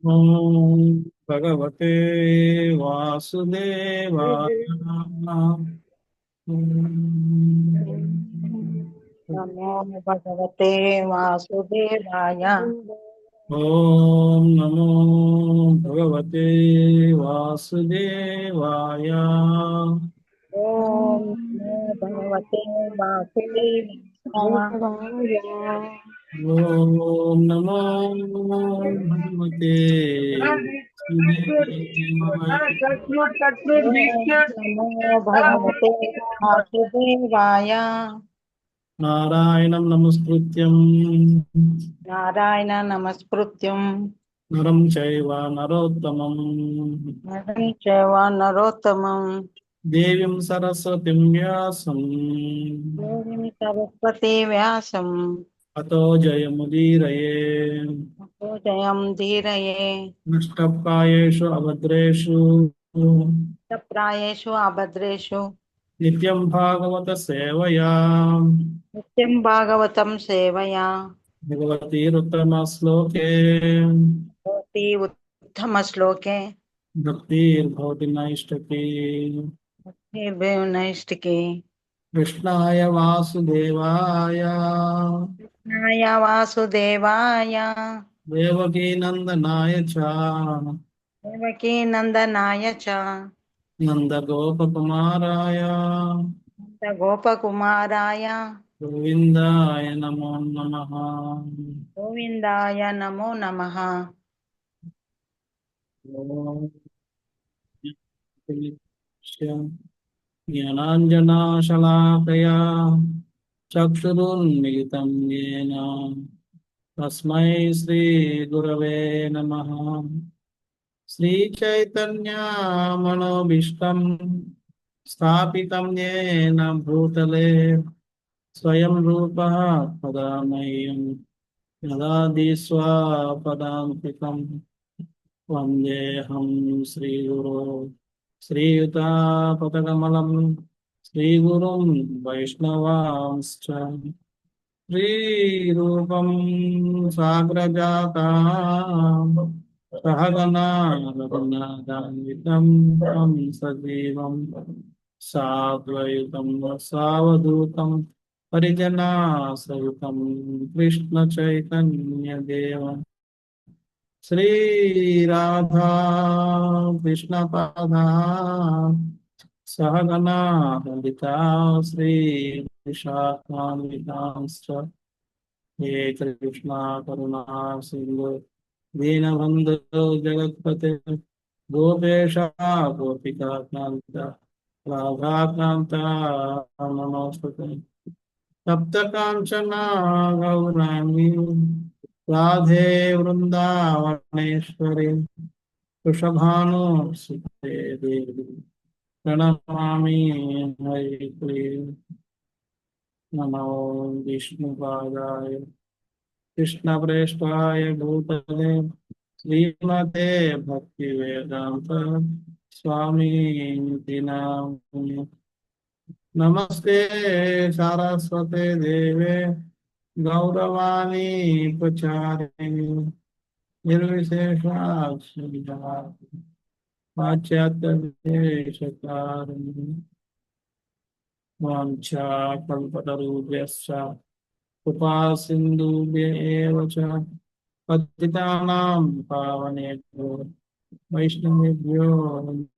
ओम भगवते वासुदेवाय। नमो भगवते वासुदेवाय। ओम नमो भगवते वासुदेवाय। ओम नमो भगवते वासुदेवाय। ओम नमो भगवते वासुदेवाय। ओम नमो भगवते वासुदेवाय। नारायणं नमस्कृत्यं नारायण नमस्कृत्यं नरं चैव नरोत्तमं नरं चैव नरोत्तमं देवीं सरस्वतीं व्यासं देवीं सरस्वती व्यासं ततो जयमुदीरये। जयं धीरये। नष्टप्रायेषु अभद्रेषु प्रायेषु अभद्रेषु नित्यं भागवत सेवया नित्यं भागवतं सेवया भगवतीरुत्तमश्लोके भवति उत्तमश्लोके भक्तिर्भवति नैष्ठकी। नैष्टिके। कृष्णाय वासुदेवाय कृष्णाय वासुदेवाय देवकीनन्दनाय च देवकी नन्दनाय च नन्दगोपकुमाराय गोपकुमाराय गोविन्दाय नमो नमः। गोविन्दाय नमो नमः। ॐ ज्ञानाञ्जनाशलाकया चक्षुरुन्मिलितं येन तस्मै श्रीगुरवे नमः। श्रीचैतन्यमनोभीष्टं स्थापितं येन भूतले स्वयं रूपः तदा मह्यं ददाति स्वपदान्तिकम्। वन्देऽहं श्रीगुरो श्रीयुतापदकमलं श्रीगुरुं वैष्णवांश्च श्रीरूपं साग्रजातां सहगना रघुनाथान्वितं तं सजीवं साद्वैतं सावधूतं परिजनासहितं कृष्णचैतन्यदेवं श्री राधा कृष्ण पादा सहगना ललिता श्री विशाखान्वितांश्च हे कृष्णा करुणा सिंधु दीनबन्धो जगत्पते गोपेश गोपिका कान्त राधाकान्ता नमोऽस्तुते। सप्तकाञ्चना गौराङ्गी राधे वृन्दावनेश्वरी वृषभानुसुते देवी प्रणमामि हरिप्रिये। नमो विष्णुपादाय कृष्णप्रेष्ठाय भूतले श्रीमते भक्तिवेदान्त स्वामी नामिने। नमस्ते सारस्वते देवे गौरवाणी प्रचारिणे निर्विशेषा पाश्चात्यदेशकारिणे वाञ्छाकल्पतरुभ्यश्च कृपा सिन्धुभ्य एव च पतितानां पावनेभ्यो वैष्णवेभ्यो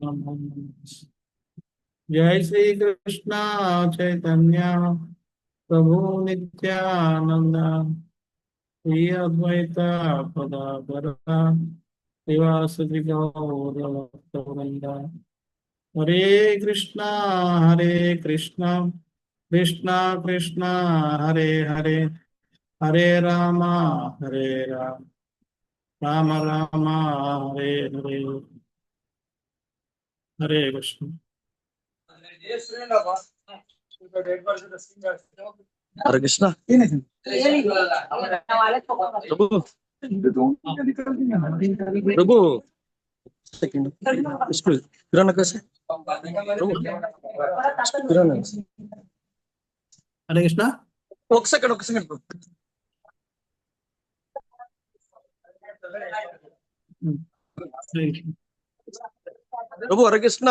नमो नमः। जय श्री कृष्ण चैतन्य प्रभु नित्यानंद श्री अद्वैत पदाधर श्रीवासदि गौरभक्तवृंद। हरे कृष्णा कृष्णा कृष्णा हरे हरे हरे राम राम राम हरे हरे। हरे कृष्ण। हरे कृष्णा प्रभु प्रभु सेकंड इसको किराना कैसे प्रभु किराना हरे कृष्ण। ఒక సెకండ్ हरे कृष्ण। प्रभु हरे कृष्ण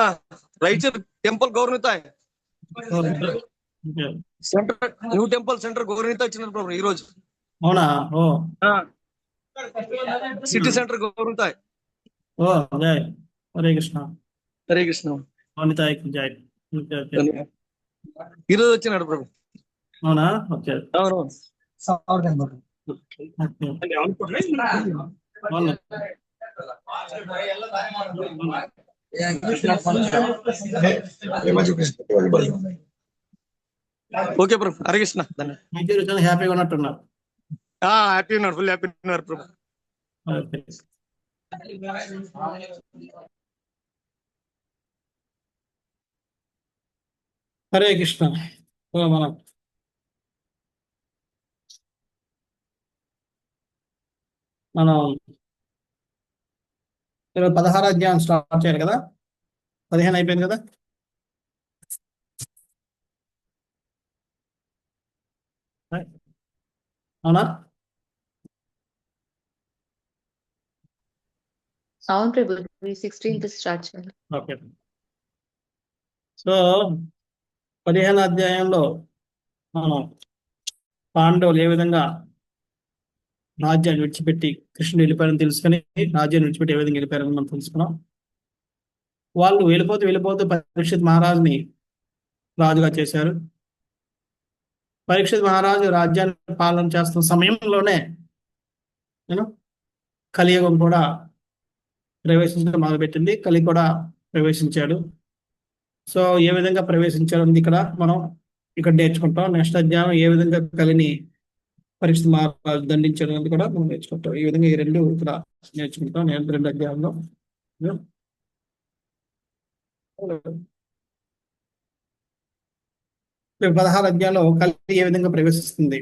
रायचूर टेंपल गौरवित okay. Centre new temple centre గౌరవిత వచ్చినారు ప్రభు ఈ రోజు అవునా? ఓ సిటీ సెంటర్ గౌరవిత ఓ జై హరే కృష్ణ. హరే కృష్ణ వనితాకి జై. Okay, okay. ఈ రోజు వచ్చినాడు ప్రభు. అవునా? ఓకే. అవునవును ఓకే. అవును. ఓకే ప్రభు హరే కృష్ణ ధన్యవాదాలు. మీరు చాలా హ్యాపీగా ఉన్నట్టున్నారు. హ్యాపీ ఉన్నారు ఫుల్ హ్యాపీ ఉన్నారు ప్రభు. ఓకే. హరే కృష్ణ. సో మనం మనం ఈరోజు 16 అధ్యాయం స్టార్ట్ చేయాలి కదా. 15 అయిపోయింది కదా. అవునా? అవును ప్రభు 16th స్టార్ట్ చేయాలి. ఓకే. సో 15 అధ్యాయంలో మనం పాండవులు ఏ విధంగా రాజ్యాన్ని విడిచిపెట్టి కృష్ణుడు వెళ్ళిపోయారని తెలుసుకొని రాజ్యాన్ని విడిచిపెట్టి ఏ విధంగా వెళ్ళిపోయారని మనం తెలుసుకున్నాం. వాళ్ళు వెళ్ళిపోతూ పరీక్షిత్ మహారాజుని రాజుగా చేశారు. పరీక్షిత్ మహారాజు రాజ్యాన్ని పాలన చేస్తున్న సమయంలోనే కలియుగం కూడా ప్రవేశించడం మొదలుపెట్టింది. కలి కూడా ప్రవేశించాడు. సో ఏ విధంగా ప్రవేశించాడు ఇక్కడ మనం నేర్చుకుంటాం. నెక్స్ట్ అధ్యాయం ఏ విధంగా కలిని పరీక్షిత్ మహారాజు దండించడం అనేది కూడా మనం నేర్చుకుంటాం. ఈ విధంగా ఈ రెండు ఇక్కడ నేర్చుకుంటాం. నేను 2 అధ్యాయంలో రేపు 16 అధ్యాయంలో కలి ఏ విధంగా ప్రవేశిస్తుంది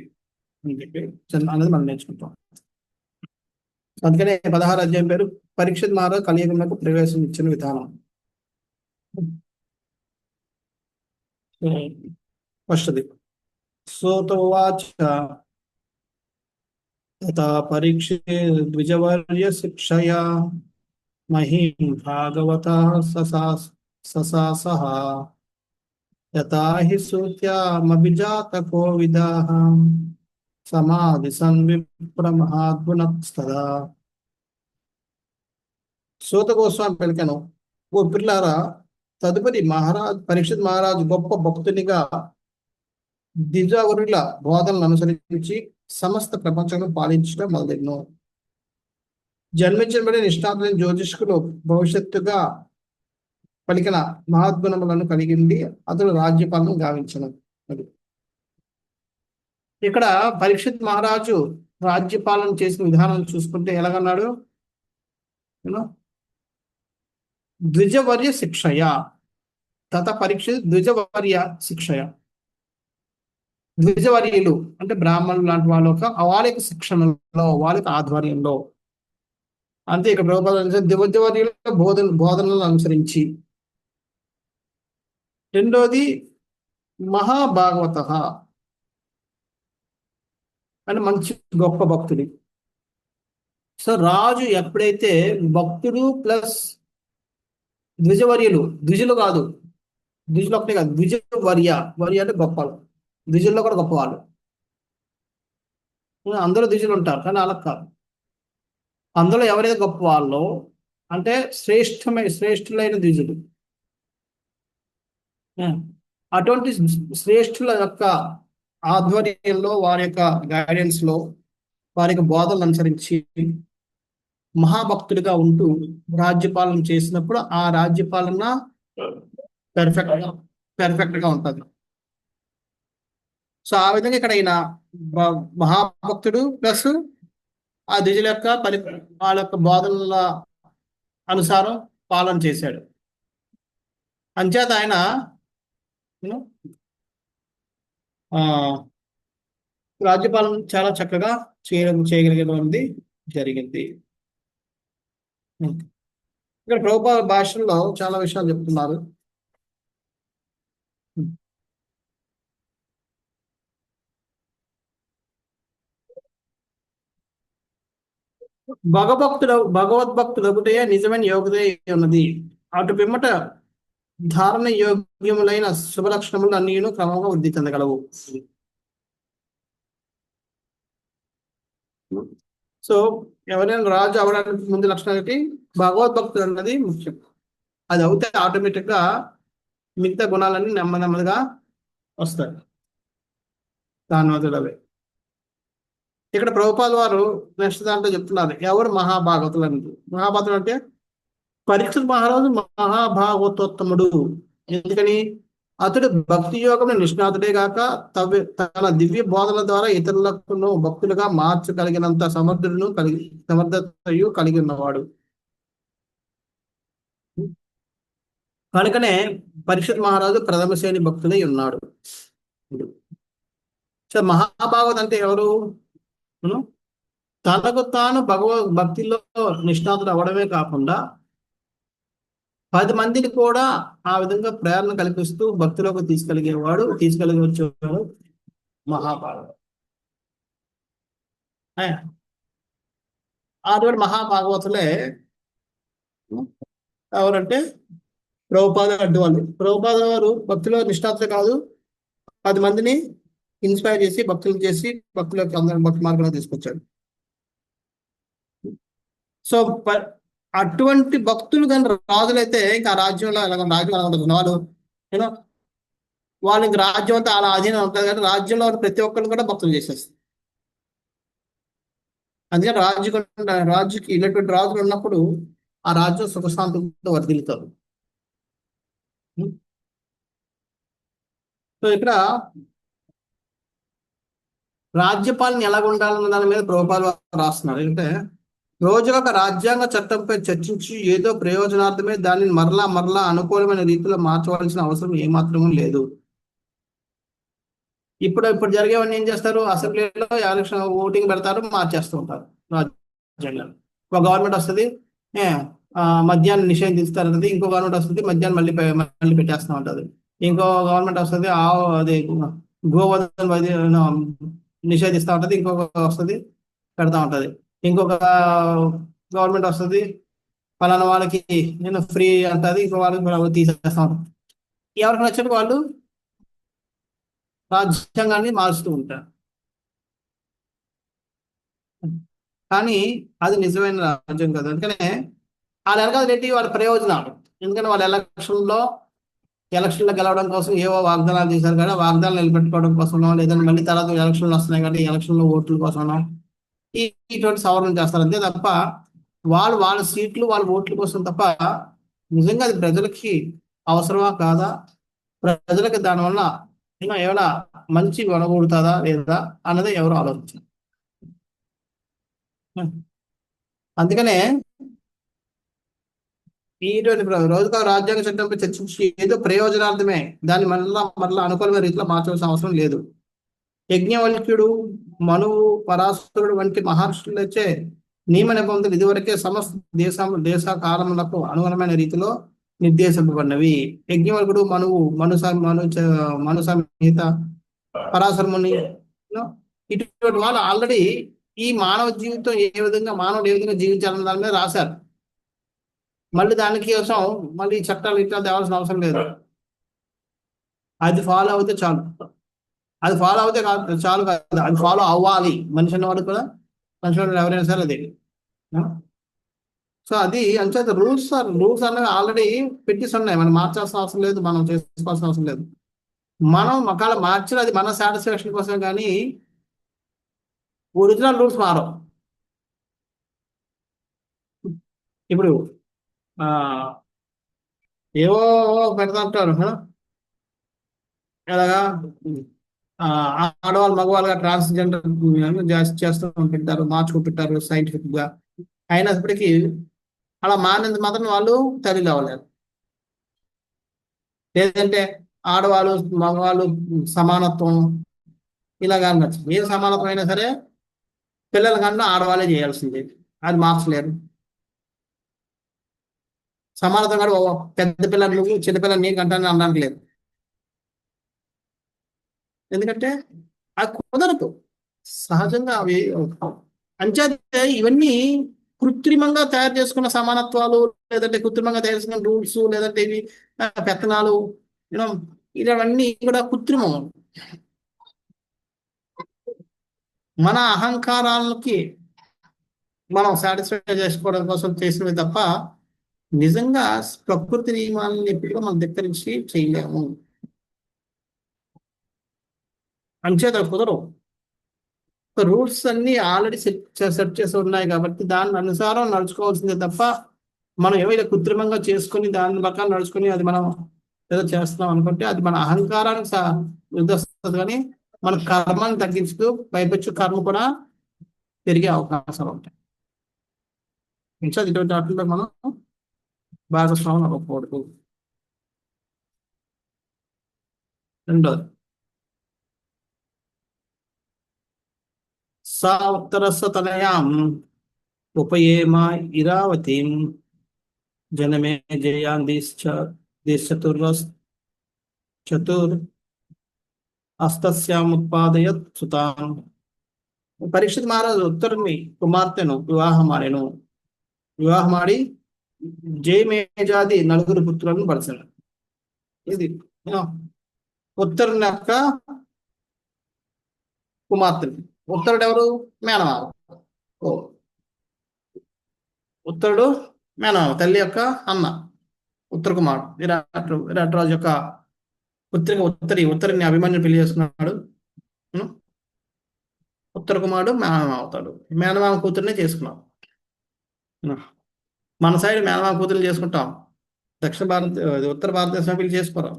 అని చెప్పి అనేది మనం నేర్చుకుంటాం. అందుకనే 16 అధ్యాయం పేరు పరీక్షిత్ మహారాజు కలియుగంలోకి ప్రవేశం ఇచ్చిన విధానం. ఫస్ట్ది సోతోవాచ యథా పరీక్షే ద్విజవర్య శిక్షయా మహీం భాగవత ససాసః యథా హి సూత్యామభిజాత కోవిదాః సమాధి సంవిప్రమహాద్భునస్తదా. సూత గోస్వామి పలికెను, ఓ పిల్లారా, తదుపరి పరీక్షిత్ మహారాజు గొప్ప భక్తునిగా ద్విజవరుల బోధనలు అనుసరించి సమస్త ప్రపంచంలో పాలించడం మొదలెను. జన్మించబడిన నిష్ఠాతులైన జ్యోతిష్కులు భవిష్యత్తుగా పలికిన మహాద్గుణములను కలిగింది అతడు రాజ్యపాలన గావించను. ఇక్కడ పరీక్షిత్ మహారాజు రాజ్యపాలన చేసిన విధానం చూసుకుంటే ఎలాగన్నాడు? ద్విజవర్య శిక్షయ తత పరీక్షిత్ ద్విజవర్య శిక్షయ. ద్విజవర్యులు అంటే బ్రాహ్మణులు లాంటి వాళ్ళ యొక్క శిక్షణలో వాళ్ళ ఆధ్వర్యంలో అంతే. ఇక్కడ ద్విజవర్యుల బోధనలను అనుసరించి. రెండోది మహాభాగవత అని మంచి గొప్ప భక్తుడు. సో రాజు ఎప్పుడైతే భక్తుడు ప్లస్ ద్విజులు కాదు, ద్విజులు ఒకటే కాదు, వర్య అంటే గొప్పలు, ద్విజుల్లో కూడా గొప్పవాళ్ళు. అందరూ ద్విజులు ఉంటారు కానీ అలా కాదు. అందులో ఎవరైతే గొప్ప వాళ్ళు అంటే శ్రేష్ఠులైన ద్విజులు. అటువంటి శ్రేష్ఠుల యొక్క ఆధ్వర్యంలో వారి యొక్క గైడెన్స్ లో వారి యొక్క బోధనలు అనుసరించి మహాభక్తుడిగా ఉంటూ రాజ్యపాలన చేసినప్పుడు ఆ రాజ్యపాలన పెర్ఫెక్ట్ గా ఉంటుంది. సో ఆ విధంగా ఇక్కడ ఈయన మహాభక్తుడు ప్లస్ ఆ ద్విజుల యొక్క వాళ్ళ యొక్క బోధనల అనుసారం పాలన చేశాడు. అంచేత ఆయన రాజ్యపాలన చాలా చక్కగా చేయగలిగేది జరిగింది. ఇక్కడ ప్రభుపాద భాషల్లో చాలా విషయాలు చెప్తున్నారు. భగవద్భక్తుడు ఒకటే నిజమైన యోగ్యత ఉన్నది. అటు పిమ్మట ధారణ యోగ్యములైన శుభలక్షణములు అన్నీ క్రమంగా వృద్ధి చెందగలవు. సో ఎవరైనా రాజు అవడానికి ముందు లక్షణాలకి భగవద్భక్తుడు అన్నది ముఖ్యం. అది అవుతే ఆటోమేటిక్ గా మిగతా గుణాలన్నీ నెమ్మదిగా వస్తాయి. దాని మొదలవే ఇక్కడ ప్రభుపాద వారు నెక్స్ట్ దాంట్లో చెప్తున్నారు ఎవరు మహాభాగవతులు అనేది. మహాభాగవతులు అంటే పరీక్షిత్ మహారాజు మహాభాగవతోత్తముడు. ఎందుకని అతడు భక్తి యోగంలో నిష్ణాతుడే గాక తన దివ్య బోధన ద్వారా ఇతరులకు భక్తులుగా మార్చగలిగినంత సమర్థతయు కలిగి ఉన్నవాడు. కనుకనే పరీక్షిత్ మహారాజు ప్రథమ శ్రేణి భక్తుడై ఉన్నాడు. సో మహాభాగవత్ అంటే ఎవరు? తనకు తాను భక్తిలో నిష్ణాతుడు అవ్వడమే కాకుండా 10 మందిని కూడా ఆ విధంగా ప్రేరణ కల్పిస్తూ భక్తిలోకి తీసుకెళ్ళగలిగేవాడు మహాభాగవత్. అటువంటి మహాభాగవతులే ఎవరంటే ప్రభుపాద అడ్డు వాళ్ళు. ప్రభుపాద వారు భక్తిలో నిష్ణాతులు కాదు, 10 మందిని ఇన్స్పైర్ చేసి భక్తులు చేసి భక్తులకు అందరం భక్తి మార్గంలో తీసుకొచ్చాడు. సో అటువంటి భక్తులు కానీ రాజులైతే ఇంకా రాజ్యంలో రాజ్యం ఉంటుంది. వాళ్ళు యూనో వాళ్ళకి రాజ్యం అంతా అలా అధీనం ఉంటుంది, కానీ రాజ్యంలో ప్రతి ఒక్కరు కూడా భక్తులు చేసేస్తారు. అందుకని రాజుకి ఇలాంటి రాజులు ఉన్నప్పుడు ఆ రాజ్యం సుఖశాంతితో వర్ధిల్లుతారు. సో ఇక్కడ రాజ్యపాలన ఎలాగ ఉండాలన్న దాని మీద ప్రభుపాద రాస్తున్నారు. అంటే రోజుగా ఒక రాజ్యాంగ చట్టంపై చర్చించి ఏదో ప్రయోజనార్థమే దానిని మరలా అనుకూలమైన రీతిలో మార్చవలసిన అవసరం ఏమాత్రమూ లేదు. ఇప్పుడు జరిగేవన్నీ ఏం చేస్తారు? అసెంబ్లీలో ఎలక్షన్ ఓటింగ్ పెడతారు, మార్చేస్తూ ఉంటారు రాజ్యాంగం. ఒక గవర్నమెంట్ వస్తుంది, మద్యాన్ని నిషేధిస్తారన్నది. ఇంకో గవర్నమెంట్ వస్తుంది, మద్యాన్ని మళ్ళీ పెట్టేస్తూ ఉంటుంది. ఇంకో గవర్నమెంట్ వస్తుంది, అది గోవధన నిషేధిస్తూ ఉంటుంది. ఇంకొక వస్తుంది, పెడతా ఉంటుంది. ఇంకొక గవర్నమెంట్ వస్తుంది, పలానా వాళ్ళకి నేను ఫ్రీ అంటుంది, ఇంకో వాళ్ళకి తీసేస్తా ఉంటుంది. ఎవరికి నచ్చినట్టు వాళ్ళు రాజ్యాంగాన్ని మారుస్తూ ఉంటారు. కానీ అది నిజమైన రాజ్యం కదా. అందుకనే వాళ్ళ వెనకాల రెడ్డి వాళ్ళ ప్రయోజనాలు. ఎందుకంటే వాళ్ళ ఎలక్షన్లో గెలవడం కోసం ఏవో వాగ్దానాలు చేశారు, కానీ వాగ్దానాలు నిలబెట్టుకోవడం కోసమో, లేదంటే మళ్ళీ తర్వాత ఎలక్షన్లు వస్తున్నాయి కాబట్టి ఎలక్షన్లో ఓట్ల కోసమో ఇటువంటి సవరణ చేస్తారు. అంతే తప్ప వాళ్ళ సీట్లు వాళ్ళ ఓట్ల కోసం తప్ప నిజంగా అది ప్రజలకి అవసరమా కాదా, ప్రజలకి దానివల్ల ఏమైనా మంచి కొనగూడుతుందా లేదా అన్నది ఎవరు ఆలోచించారు. అందుకనే ఇటువంటి రోజుగా రాజ్యాంగ చట్టంపై చర్చించి ఏదో ప్రయోజనార్థమే దాన్ని మరలా అనుకూలమైన రీతిలో మార్చవలసిన అవసరం లేదు. యజ్ఞవల్క్యుడు, మనువు, పరాశరుడు వంటి మహర్షులచే నియమ నిబంధనలు ఇదివరకే సమస్త దేశ కాలములకు అనుగుణమైన రీతిలో నిర్దేశింపబడినవి. యజ్ఞవల్కుడు, మనువు, మను సంహిత, పరాశర ముని ఇటువంటి వాళ్ళు ఆల్రెడీ ఈ మానవ జీవితం మానవుడు ఏ విధంగా జీవించాలన్న దాని మీద రాశారు. మళ్ళీ దానికి కోసం మళ్ళీ చట్టాలు ఇట్లా తేవాల్సిన అవసరం లేదు. అది ఫాలో అవుతే చాలు. అది ఫాలో అవుతే చాలు కాదు, అది ఫాలో అవ్వాలి. మనిషి అన్నవాడు కూడా, మనిషి ఎవరైనా సరే అది. సో అది అంచేత రూల్స్ అనేవి ఆల్రెడీ పెట్టేసి ఉన్నాయి. మనం మార్చాల్సిన అవసరం లేదు, మనం చేసుకోవాల్సిన అవసరం లేదు. మనం ఒకవేళ మార్చిన అది మన సాటిస్ఫాక్షన్ కోసం, కానీ ఒరిజినల్ రూల్స్ మారవు. ఇప్పుడు ఏవో పెడతాంటారు ఎలాగా, ఆడవాళ్ళు మగవాళ్ళుగా ట్రాన్స్జెండర్ చేస్తూ పెట్టారు, మార్చుకుంటుంటారు సైంటిఫిక్ గా. అయినప్పటికీ అలా మారినంత మాత్రం వాళ్ళు తల్లి అవ్వలేరు. లేదంటే ఆడవాళ్ళు మగవాళ్ళు సమానత్వం ఇలాగా అనొచ్చు. ఏ సమానత్వం అయినా సరే పిల్లల కన్నా ఆడవాళ్ళే చేయాల్సిందే, అది మార్చలేరు. సమానత్వం కూడా పెద్ద పిల్లలు చిన్నపిల్లలు నీకు అంటానని అనడానికి లేదు. ఎందుకంటే అది కుదరదు, సహజంగా అవి అంచేతే ఇవన్నీ కృత్రిమంగా తయారు చేసుకున్న సమానత్వాలు, లేదంటే కృత్రిమంగా తయారు చేసుకున్న రూల్స్, లేదంటే ఇవి పెత్తనాలు, యూనో ఇవన్నీ కూడా కృత్రిమం. మన అహంకారాలకి మనం సాటిస్ఫై చేసుకోవడం కోసం చేసినవి తప్ప నిజంగా ప్రకృతి నియమాలను ఎప్పుడు మనం ధిక్కరించి చేయలేము. అంచేత కుదరవు. రూల్స్ అన్ని ఆల్రెడీ సెట్ చేసి ఉన్నాయి కాబట్టి దాని అనుసారం నడుచుకోవాల్సిందే తప్ప మనం ఏమైనా కృత్రిమంగా చేసుకుని దాని ప్రకారం నడుచుకుని అది మనం ఏదో చేస్తున్నాం అనుకుంటే అది మన అహంకారానికి వస్తుంది, కానీ మన కర్మని తగ్గించుతూ పైపెచ్చు కర్మ కూడా పెరిగే అవకాశాలు ఉంటాయి. ఇంకా ఇటువంటి వాటిలో మనం భాగస్వామ్యం అవ్వకూడదు. రెండోది సా ఉత్తరస్య తనయాం ఉపయేమ ఇరావతీం జనమే జయాన్ చతుర్ అస్తస్యాముత్పాదయత్ సుతాం. పరీక్షిత్ మహారాజు ఉత్తరుని కుమార్తెను వివాహమాడి జయమేజాది 4 పుత్రులను పరచాడు. ఇది ఉత్తరుని యొక్క కుమార్తెని. ఉత్తరుడు ఎవరు? మేనమామ. ఉత్తరుడు మేనమామ, తల్లి యొక్క అన్న, ఉత్తర కుమారుడు. విరాటరాజు యొక్క ఉత్తరిని అభిమన్యుని పెళ్లి చేసుకున్నాడు. ఉత్తర కుమారుడు మేనమామ అవుతాడు. మేనమామ కూతుర్నే చేసుకున్నాం. మన సైడ్ మేనమామ కూతుర్ని చేసుకుంటాం, ఉత్తర భారతదేశం పెళ్లి చేసుకోరు.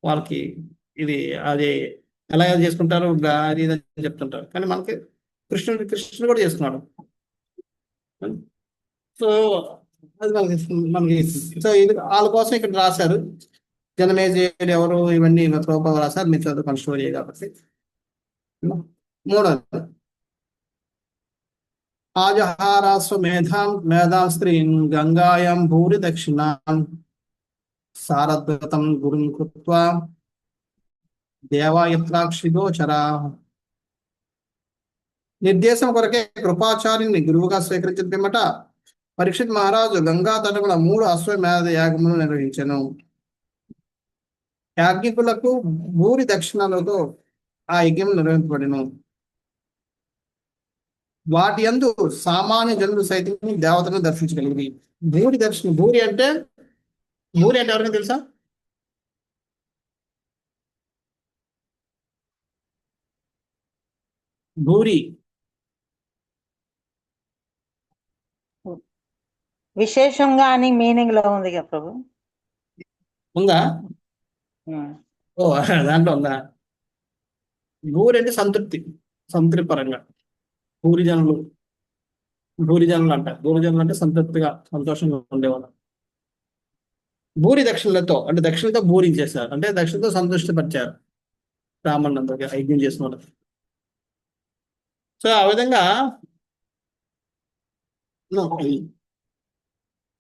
వాళ్ళకి ఇది అది ఎలా చేసుకుంటారు అది అని చెప్తుంటారు. కానీ మనకి కృష్ణుడు కూడా చేసుకున్నాడు. సో అది మనకి సో ఇది వాళ్ళ కోసం ఇక్కడ రాశారు. జనమేజయుడు ఎవరు, ఇవన్నీ ప్రభుపాదులు రాశారు. మీరు చదువుకున్న స్టోరీ కాబట్టి. మూడోది ఆజహారాస్వ మేధాం స్త్రీం గంగాయాం భూరి దక్షిణాం సారద్వతం గురుం కృత్వా దేవాయత్రాక్షిగోచరా. నిర్దేశం కొరకే కృపాచార్యుని గురువుగా స్వీకరించిన పిమ్మట పరీక్షిత్ మహారాజు గంగా తటమున 3 అశ్వమేధ యాగములు నిర్వహించెను. యాజ్ఞికులకు భూరి దక్షిణలతో ఆ యజ్ఞం నిర్వహించబడిను. వాటి యందు సామాన్య జనులు సైతం దేవతలను దర్శించగలిగింది. భూరి అంటే ఎవరికైనా తెలుసా? భూరి విశేషంగా అని మీనింగ్ లో ఉంది కదా ప్రభు. ఉందా? ఓ దాంట్లో ఉందా? భూరి అంటే సంతృప్తి పరంగా. భూరి జనులు అంటారు. భూరి జనులు అంటే సంతృప్తిగా, సంతోషంగా ఉండేవాళ్ళు. భూరి దక్షిణలతో అంటే దక్షిణతో భూరించేశారు, అంటే దక్షిణతో సంతృష్టిపరిచారు బ్రాహ్మణులందరికీ యజ్ఞం చేసిన వాళ్ళకి. సో ఆ విధంగా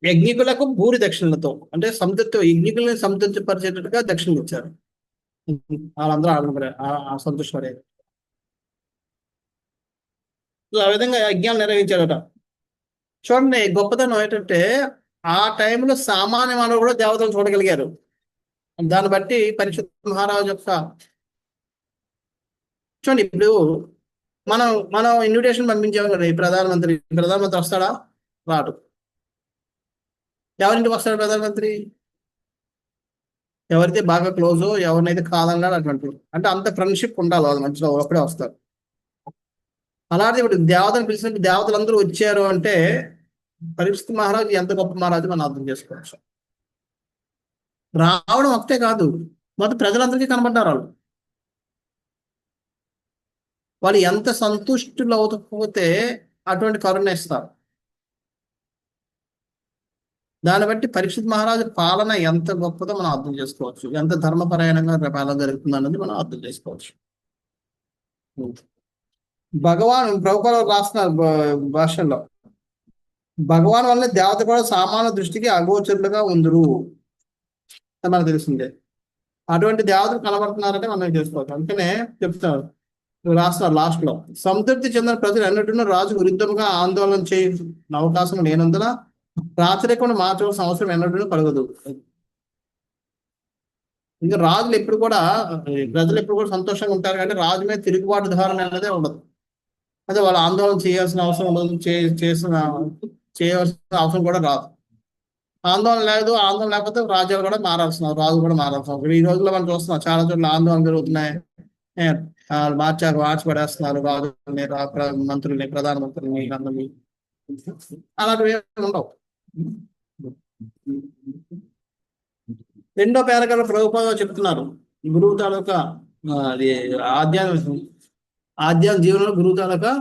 యజ్ఞికులకు భూరి దక్షిణలతో అంటే యజ్ఞికుల్ని సంతృప్తిపరిచేటట్టుగా దక్షిణలు ఇచ్చారు. వాళ్ళందరూ సంతోషపడేది. సో ఆ విధంగా యజ్ఞాలు నిర్వహించారట. చూడండి, గొప్పతనం ఏంటంటే ఆ టైంలో సామాన్య మానవులు కూడా దేవతలు చూడగలిగారు. దాన్ని బట్టి పరీక్షిత్ మహారాజు యొక్క చూడండి, ఇప్పుడు మనం ఇన్విటేషన్ పంపించాము కదా, ప్రధానమంత్రి వస్తాడా? రాడు. ఎవరింటికి వస్తాడు ప్రధానమంత్రి? ఎవరైతే బాగా క్లోజో, ఎవరినైతే కాదన్నాడు అటువంటి, అంటే అంత ఫ్రెండ్షిప్ ఉండాలి వాళ్ళ మధ్యలో, అప్పుడే వస్తారు. అలాంటి ఇప్పుడు దేవతను పిలిచినట్టు దేవతలు అందరూ వచ్చారు అంటే పరీక్షిత్ మహారాజు ఎంత గొప్ప మహారాజు మనం అర్థం చేసుకోవచ్చు. రావడం ఒకటే కాదు, మొత్తం ప్రజలందరికీ కనబడ్డారు. వాళ్ళు ఎంత సంతుష్టులు అవుతకపోతే అటువంటి కరుణ ఇస్తారు. దాన్ని బట్టి పరీక్షిత్ మహారాజు పాలన ఎంత గొప్పదో మనం అర్థం చేసుకోవచ్చు, ఎంత ధర్మపరాయణంగా పాలన జరుగుతుంది అన్నది మనం అర్థం చేసుకోవచ్చు. భగవాన్ ప్రభుపాద రాసిన భాషల్లో భగవాన్ వల్ల దేవత కూడా సామాన్య దృష్టికి అగోచరులుగా ఉందరు మనకు తెలిసిందే. అటువంటి దేవతలు కనబడుతున్నారంటే మనం చేసుకోవచ్చు. అందుకనే చెప్తారు, రాస్తారు లాస్ట్ లో. సంతృప్తి చెందిన ప్రజలు ఎన్నడూ రాజు విరుద్ధంగా ఆందోళన చేయ అవకాశం లేనందున రాచరికం మార్చవలసిన అవసరం ఎన్నడూ కలగదు. ఇంకా రాజులు ఎప్పుడు కూడా ప్రజలు ఎప్పుడు కూడా సంతోషంగా ఉంటారు, కానీ రాజు మీద తిరుగుబాటు ధోరణి అనేది ఉండదు. అదే వాళ్ళు ఆందోళన చేయాల్సిన అవసరం ఉండదు, చేయవలసిన అవసరం కూడా రాదు. ఆందోళన లేదు, ఆందోళన లేకపోతే రాజు కూడా మారాల్సిన అవసరం. ఈ రోజుల్లో మనం చూస్తున్నాం చాలా చోట్ల ఆందోళన జరుగుతున్నాయి. మార్చి పడేస్తున్నారు రాజుల్ని, మంత్రుల్ని, ప్రధానమంత్రిని, అందరినీ. అలాంటివి ఉండవు. రెండో పారాగ్రాఫ్ ప్రభుపాద చెప్తున్నారు గురువు తాలూకా అది ఆధ్యాత్మిక జీవనంలో గురువు తాలూకా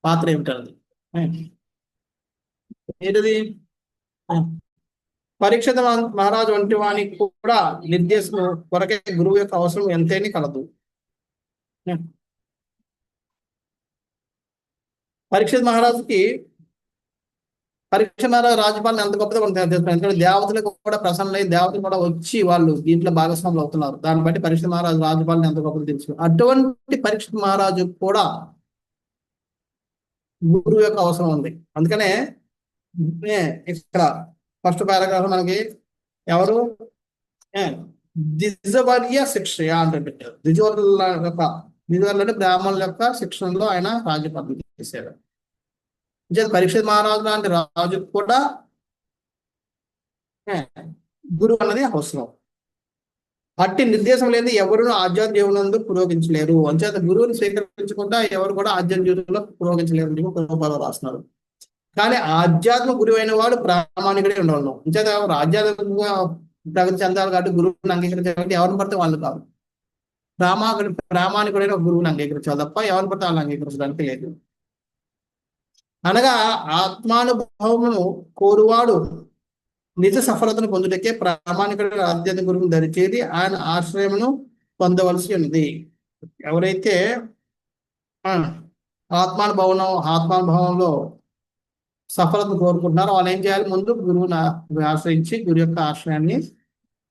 పాత్ర ఏమిటది ఏంటిది? పరీక్షిత మహారాజు వంటి వానికి కూడా నిర్దేశం కొరకే గురువు యొక్క అవసరం ఎంతైనా కలదు. పరీక్షిత మహారాజుకి రాజపాలన ఎంత గొప్పదో మనం తెలుస్తుంది. ఎందుకంటే దేవతలకు కూడా ప్రసన్నమై దేవతలు కూడా వచ్చి వాళ్ళు దీంట్లో భాగస్వాములు అవుతున్నారు. దాన్ని బట్టి పరీక్షిత మహారాజు రాజపాలన ఎంత గొప్పదో తెలుసు. అటువంటి పరీక్షిత మహారాజు కూడా గురువు యొక్క అవసరం ఉంది. అందుకనే ఇక్కడ ఫస్ట్ పారాగ్రాఫ్ మనకి ఎవరు ద్విజవర్య శిక్ష అంటే పెట్టారు. ద్విజవర్ల బ్రాహ్మణుల యొక్క శిక్షణలో ఆయన రాజ్యపాలన చేశారు. పరీక్షిత మహారాజు లాంటి రాజు కూడా గురువు అన్నది అవసరం. అట్టి నిర్దేశం లేదు ఎవరు ఆధ్యాత్మిక జీవనంలో పురోగించలేరు. అంచేత గురువుని స్వీకరించకుండా ఎవరు కూడా ఆధ్యాత్మిక జీవితంలో పురోగించలేరు అని ప్రభుపాద రాస్తున్నారు. కానీ ఆధ్యాత్మిక గురువు అయిన వాడు ప్రామాణికుడే ఉండవలను. అంచేత ఆధ్యాత్మికంగా ప్రగతి చెందాలి కాబట్టి గురువుని అంగీకరించాలంటే ఎవరిని పడితే వాళ్ళు కాదు. ప్రామాణికుడైన గురువుని అంగీకరించాలి తప్ప ఎవరిని పడితే వాళ్ళు అంగీకరించడానికి లేదు. అనగా ఆత్మానుభవమును కోరువాడు నిజ సఫలతను పొందుటకే ప్రామాణికుడైన ఆధ్యాత్మిక గురువుని ధరిచేది ఆయన ఆశ్రయమును పొందవలసి ఉన్నది. ఎవరైతే ఆత్మానుభవంలో సఫలతను కోరుకుంటున్నారో వాళ్ళు ఏం చేయాలి? ముందు గురువుని ఆశ్రయించి గురు యొక్క ఆశ్రయాన్ని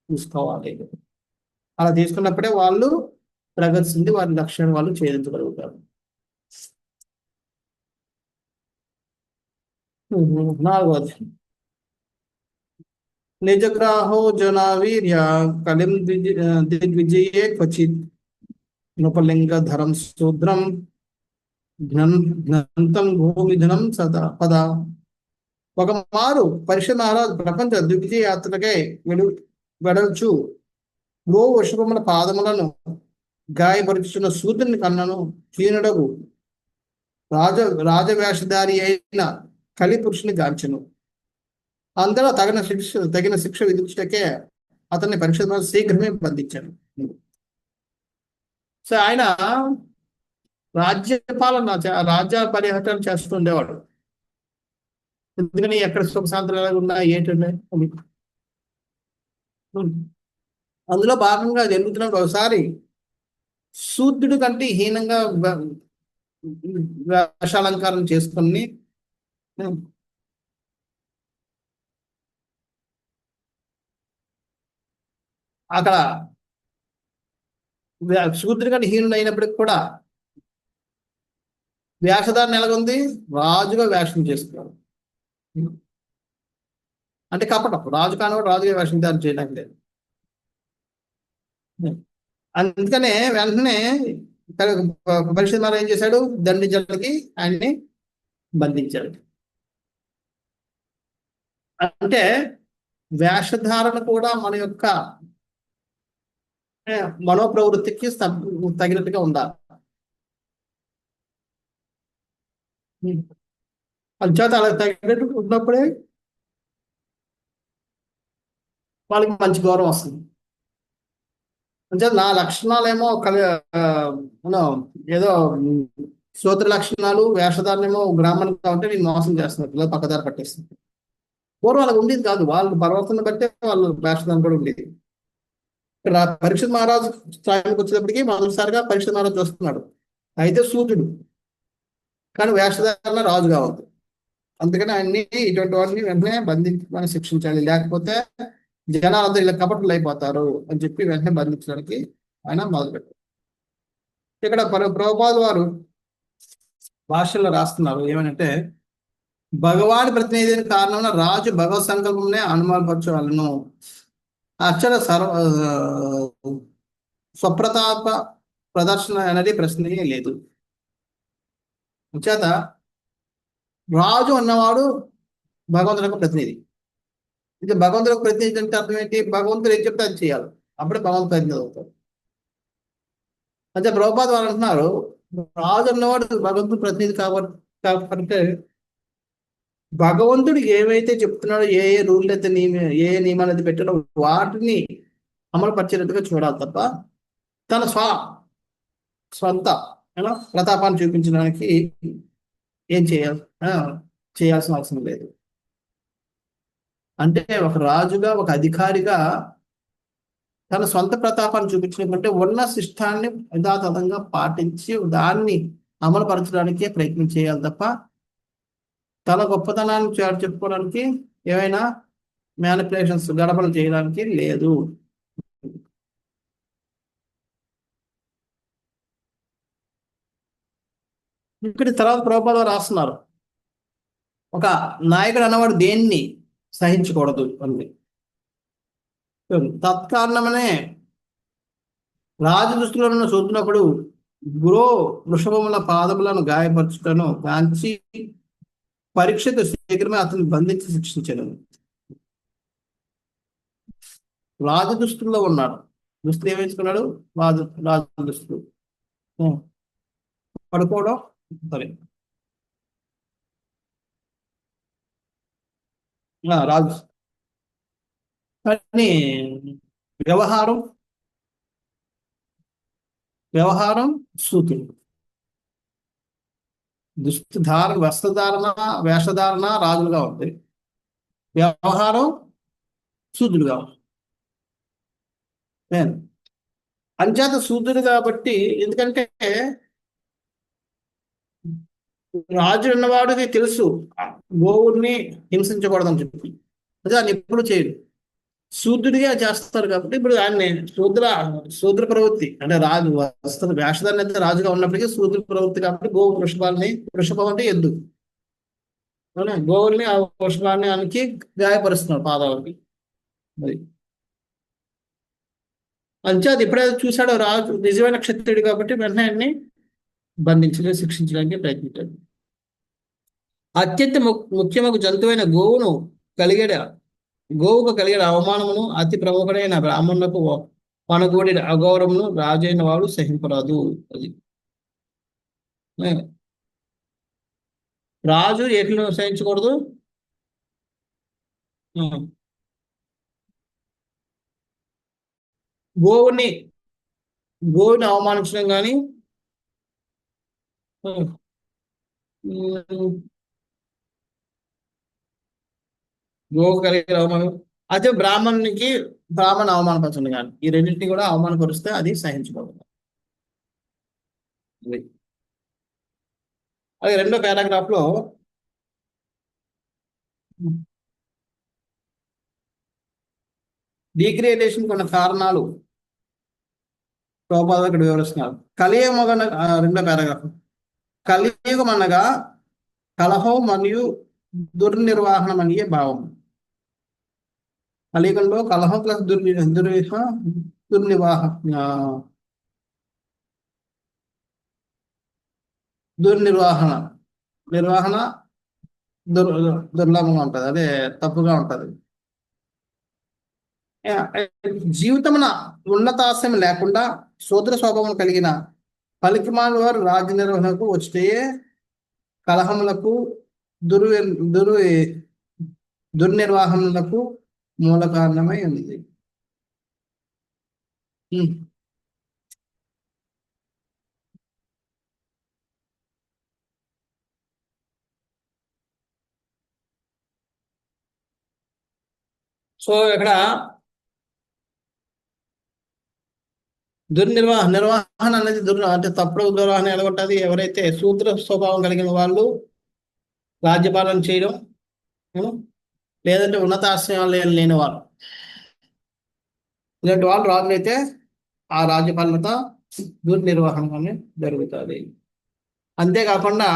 తీసుకోవాలి. అలా తీసుకున్నప్పుడే వాళ్ళు ప్రగతి చెంది వారి లక్ష్యాన్ని వాళ్ళు ఛేదించగలుగుతారు. 4వది నిజగ్రాహో జనావీర్య కలిం దిగ్విజయే క్వచిత్ నృపలింగధరం శూద్రం ఘ్నంతం భూమిధనం పద. ఒక మారు పరీక్షిత మహారాజు ప్రపంచ దిగ్విజయ యాత్రకై వెడల్చు గో వృషభముల పాదములను గాయపరుచున్న శూద్రుని కన్నను చీనుడగు రాజవేషధారి అయిన కలి పురుషుని గాంచెను. అందరూ తగిన శిక్ష విధించటకే అతన్ని పరీక్షిత మహారాజు శీఘ్రమే బంధించాడు. సో ఆయన రాజ్య పర్యటన చేస్తుండేవాడు. ఎందుకని ఎక్కడ సుఖశాంతులు ఉన్నా ఏంటంటే అందులో భాగంగా జరుగుతున్నప్పుడు ఒకసారి శూద్రుడి కంటే హీనంగా వేషాలంకారం చేసుకుని అక్కడ శూద్రుడి కంటే హీనుడు అయినప్పటికి కూడా వేషధారణ ఎలాగుంది? రాజుగా వేషం చేసుకున్నాడు. అంటే కపటం. రాజు కానివాడు రాజుగా వేషధారణ చేయడానికి లేదు. అందుకనే వెంటనే పరీక్షిత మహారాజు ఏం చేశాడు? దండించడానికి ఆయన్ని బంధించాడు. అంటే వేషధారణ కూడా మన యొక్క మనోప్రవృత్తికి తగినట్టుగా ఉండాలి. అంచేత అలా తగినట్టు ఉన్నప్పుడే వాళ్ళకి మంచి గౌరవం వస్తుంది. అంచేత నా లక్షణాలేమో ఏదో శ్రోత్ర లక్షణాలు వేషధారణేమో బ్రాహ్మణంగా ఉంటే నేను మోసం చేస్తున్నారు, పిల్లలు పక్కదారి పట్టేస్తుంది. పూర్వం వాళ్ళకి ఉండేది కాదు. వాళ్ళు పర్వతం బట్టే వాళ్ళు వేషధారణ కూడా ఉండేది. పరీక్షిత మహారాజు స్థాయికి వచ్చేటప్పటికి మొదటిసారిగా పరీక్షిత మహారాజు వస్తున్నాడు. అయితే సూర్యుడు కానీ వేషధారణ రాజుగా ఉంది. అందుకని ఆయన్ని ఇటువంటి వాటిని వెంటనే బంధించమని శిక్షించాలి, లేకపోతే జనాలందరూ ఇలా కపటలు అయిపోతారు అని చెప్పి వెంటనే బంధించడానికి ఆయన మొదలుపెట్టారు. ఇక్కడ ప్రభుపాద వారు భాషల్లో రాస్తున్నారు ఏమనంటే, భగవాన్ ప్రతినిధి అయిన కారణంగా రాజు భగవత్ సంకల్పంనే అనుమానపరచవలను. అక్షర స్వప్రతాప ప్రదర్శన అనేది ప్రశ్నే లేదు. చేత రాజు అన్నవాడు భగవంతుడి యొక్క ప్రతినిధి. ఇది భగవంతుడి యొక్క ప్రతినిధి అంటే అర్థం ఏంటి? భగవంతుడు ఏం చెప్తే అది చేయాలి, అప్పుడే భగవంతుడు ప్రతినిధి అవుతాడు. అంటే ప్రభుపాద వారు అంటున్నారు, రాజు అన్నవాడు భగవంతుడు ప్రతినిధి కాబట్టి భగవంతుడు ఏవైతే చెప్తున్నాడో, ఏ ఏ రూల్ అయితే ఏ నియమాలు అయితే పెట్టాడో వాటిని అమలు పరిచేటట్టుగా చూడాలి తప్ప తన స్వంత ప్రతాపాన్ని చూపించడానికి ఏం చేయాల్సిన అవసరం లేదు. అంటే ఒక రాజుగా, ఒక అధికారిగా తన సొంత ప్రతాపాన్ని చూపించడం కంటే ఉన్న శిష్టాన్ని యథాతథంగా పాటించి దాన్ని అమలుపరచడానికే ప్రయత్నం చేయాలి తప్ప తన గొప్పతనాన్ని చెప్పుకోవడానికి ఏమైనా మ్యానిపులేషన్స్, గడపలు చేయడానికి లేదు. ఇక్కడ తర్వాత ప్రభుపాద రాస్తున్నారు, ఒక నాయకుడు అన్నవాడు దేన్ని సహించకూడదు అంది. తత్కారణమనే రాజు దృష్టిలో చూస్తున్నప్పుడు వృషభముల పాదములను గాయపరచుటను కాంచి పరీక్షకు శీఘ్రమే అతన్ని బంధించి శిక్షించాను. రాజు దుస్తుల్లో ఉన్నాడు. దుస్తులు ఏమేసుకున్నాడు? రాజు దుస్తులు. పడుకోవడం సరే, రాజు. కానీ వ్యవహారం సూతుడు. వేషధారణ రాజులుగా ఉంది, వ్యవహారం సూదుడుగా ఉంది. అంచేత సూదుడు కాబట్టి, ఎందుకంటే రాజు అన్నవాడికి తెలుసు గోవుల్ని హింసించకూడదని చెప్పి, అదే ఆయన ఎప్పుడు చేయడు, శూద్రుడిగా చేస్తారు కాబట్టి ఇప్పుడు ఆయన్ని శూద్ర ప్రవృత్తి అంటే రాజు వస్తుంది. వేషధారణ అయితే రాజుగా ఉన్నప్పటికీ శూద్ర ప్రవృత్తి కాబట్టి వృషభం అంటే ఎద్దు, గోవుల్ని ఆ వృషభాన్ని ఆయనకి గాయపరుస్తున్నాడు పాదాలకి. మరి అంచేది ఎప్పుడైతే చూశాడో రాజు నిజమైన క్షత్రుడు కాబట్టి వెంటనే ఆయన్ని బంధించడానికి, శిక్షించడానికి ప్రయత్నించాడు. అత్యంత ముఖ్యమైన జంతువైన గోవుకు కలిగే అవమానమును అతి ప్రముఖుడైన బ్రాహ్మణులకు పనగూడిన అగౌరవమును రాజైన వాడు సహింపరాదు. అది రాజు ఎట్లు సహించకూడదు? గోవుని అవమానించడం కానీ, గోవు కలిగే అవమానం, అయితే బ్రాహ్మణ అవమానపరచండి కానీ, ఈ రెండింటిని కూడా అవమానపరిస్తే అది సహించకూడదు. అది రెండో పారాగ్రాఫ్ లో డిగ్రేడేషన్ కొన్ని కారణాలు ప్రభుపాద ఇక్కడ వివరిస్తున్నారు. కలియుగం రెండో పారాగ్రాఫ్, కలియుగం అనగా కలహం మరియు దుర్నిర్వహణం అనే భావం. కలియుగంలో కలహం ప్లస్ నిర్వహణ దుర్లభంగా ఉంటుంది, అదే తప్పుగా ఉంటుంది. జీవితమున ఉన్నతాశయం లేకుండా శూద్ర స్వభావం కలిగిన పలికిమాల వారు రాజ్య నిర్వహణకు వచ్చే కలహములకు దుర్నిర్వహణలకు మూల కారణమై ఉంది. సో ఇక్కడ నిర్వహణ అనేది అంటే తప్పుడు నిర్వహణ ఎలా ఉంటుంది? ఎవరైతే శూద్ర స్వభావం కలిగిన వాళ్ళు రాజ్యపాలన చేయడం, లేదంటే ఉన్నతాశ్రయాలు లేని వాళ్ళు, ఇలాంటి వాళ్ళు రాజులైతే ఆ రాజ్యపాలనతో దుర్నిర్వహణగానే జరుగుతుంది. అంతేకాకుండా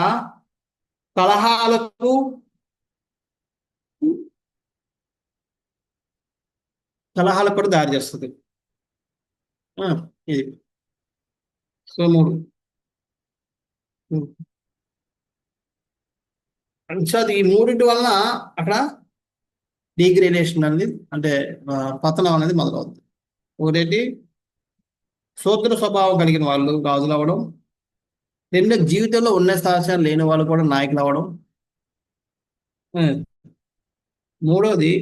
కలహాలకు కలహాలకు కూడా దారి చేస్తుంది. ఇది సో 3. సో అది ఈ 3 వలన అక్కడ డిగ్రేడేషన్ అనేది అంటే పతనం అనేది మొదలవుతుంది. ఒకటి శూద్ర స్వభావం కలిగిన వాళ్ళు రాజులు అవ్వడం, 2 జీవితంలో ఉన్న స్థాయి లేని వాళ్ళు కూడా నాయకులు అవ్వడం, 3వది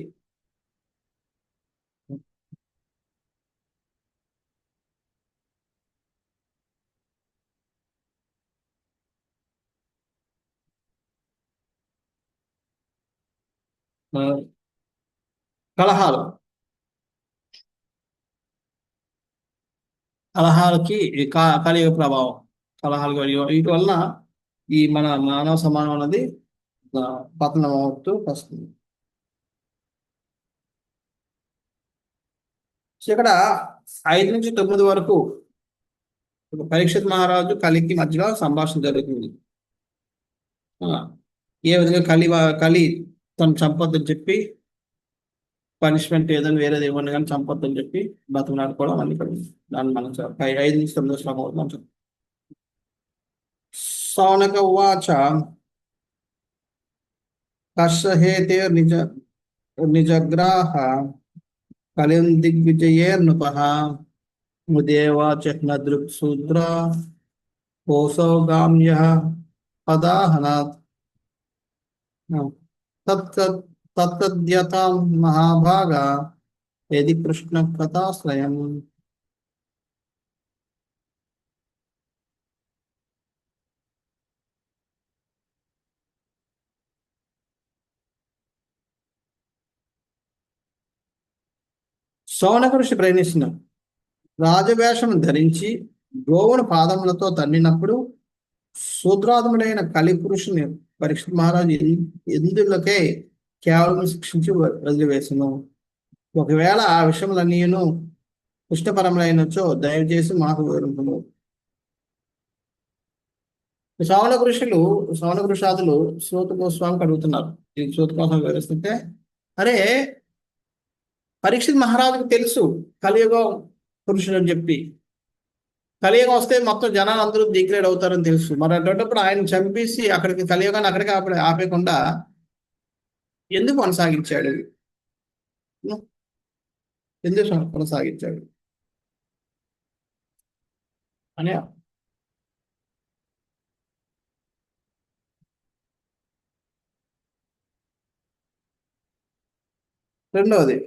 కలహాలు కలహాలకి కలియుగ ప్రభావం, కలహాలు వీటి వలన ఈ మన మానవ సమాజం అనేది పతనం అవుతూ వస్తుంది. సో ఇక్కడ 5 నుంచి 9 వరకు పరీక్షిత్ మహారాజు కలికి మధ్యలో సంభాషణ జరుగుతుంది. ఏ విధంగా కలి తను చంపొద్దని చెప్పి పనిష్మెంట్ ఏదైనా వేరేది ఇవ్వండి కానీ చంపొద్దని చెప్పి బతుకునాడుకోవడం అన్ని ఇక్కడ దాన్ని మనం 5 నుంచి 9 శ్లోకం అవుతుంది మనం. సౌనక ఉవాచ కర్షహేతే నిజగ్రాహ కలిం దిగ్విజయేర్నృపః ముదేవా చిహ్న దృక్ శూద్ర కోసౌగామ్యః పదాహనాత్ తత్తద్యతాం మహాభాగా యది కృష్ణ కథాశ్రయం. సౌనక ఋషి ప్రయాణిస్తున్నాం. రాజవేషం ధరించి గోవును పాదములతో తన్నినప్పుడు శూద్రాధముడైన కలి పురుషుని పరీక్షిత్ మహారాజు ఎందులకే కేవలం శిక్షించి వదిలివేసును. ఒకవేళ ఆ విషయములన్నీను కృష్ణపరములైనచో దయచేసి మాకు వివరింపును. సౌనక ఋషాదులు సూత గోస్వామికి అడుగుతున్నారు. ఇది సూత గోస్వామి వివరిస్తుంటే, అరే పరీక్షిత్ మహారాజుకు తెలుసు కలియుగం పురుషుడు అని చెప్పి, కలియుగం వస్తే మొత్తం జనాలు అందరూ డిగ్రేడ్ అవుతారని తెలుసు. మరి అటువంటిప్పుడు ఆయన చంపేసి అక్కడికి కలియుగాన్ని అక్కడికి ఆపేయకుండా ఎందుకు కొనసాగించాడు? ఎందుకు కొనసాగించాడు అని. రెండవది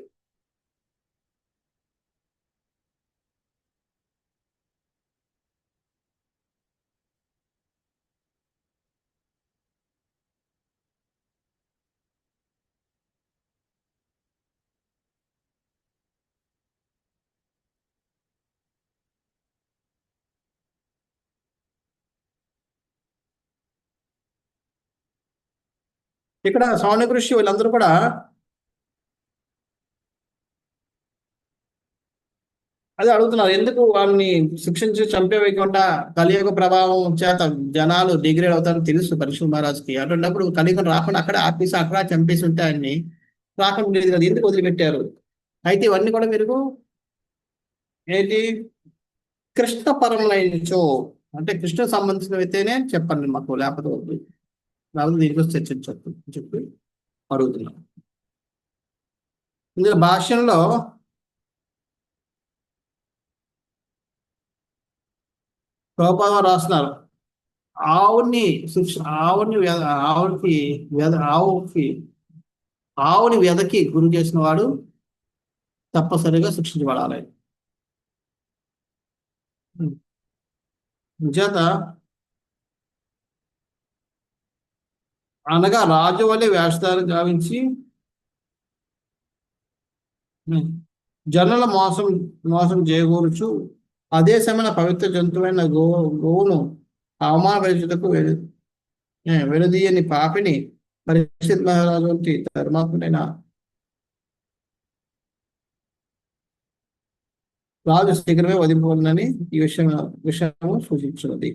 ఇక్కడ సౌనక ఋషి వీళ్ళందరూ కూడా అదే అడుగుతున్నారు, ఎందుకు వాళ్ళని శిక్షించి చంపేయకుండా కలియుగ ప్రభావం చేత జనాలు డిగ్రేడ్ అవుతారని తెలుసు పరీక్షిత్ మహారాజుకి. అటువంటిప్పుడు కలియుగం రాకుండా అక్కడ ఆపేసి అక్కడ చంపేసి ఉంటే ఆయన్ని రాకుండా లేదు కదా, ఎందుకు వదిలిపెట్టారు? అయితే ఇవన్నీ కూడా మీరు ఏంటి కృష్ణ పరములైనచో అంటే కృష్ణ సంబంధించినవైతేనే చెప్పండి మాకు, లేకపోతే వద్దు, లేకపోతే దీనికోసం చర్చించద్దు అని చెప్పి అడుగుతున్నాం. ఇందులో భాష్యంలో ప్రభుపాద రాస్తున్నారు, ఆవుని వ్యధకి గురి చేసిన వాడు తప్పనిసరిగా శిక్షించబడాలి. చేత అనగా రాజు వలె వేషధారం గావించి జనుల మోసం చేయకూరుచు అదే సమయన పవిత్ర జంతువైన గోవును అవమానపరచుటకు వెనుదీయని పాపిని పరీక్షిత్ మహారాజు వంటి ధర్మాత్ముడైన రాజు శీఘ్రమే వధింపబడినని ఈ విషయము సూచించినది.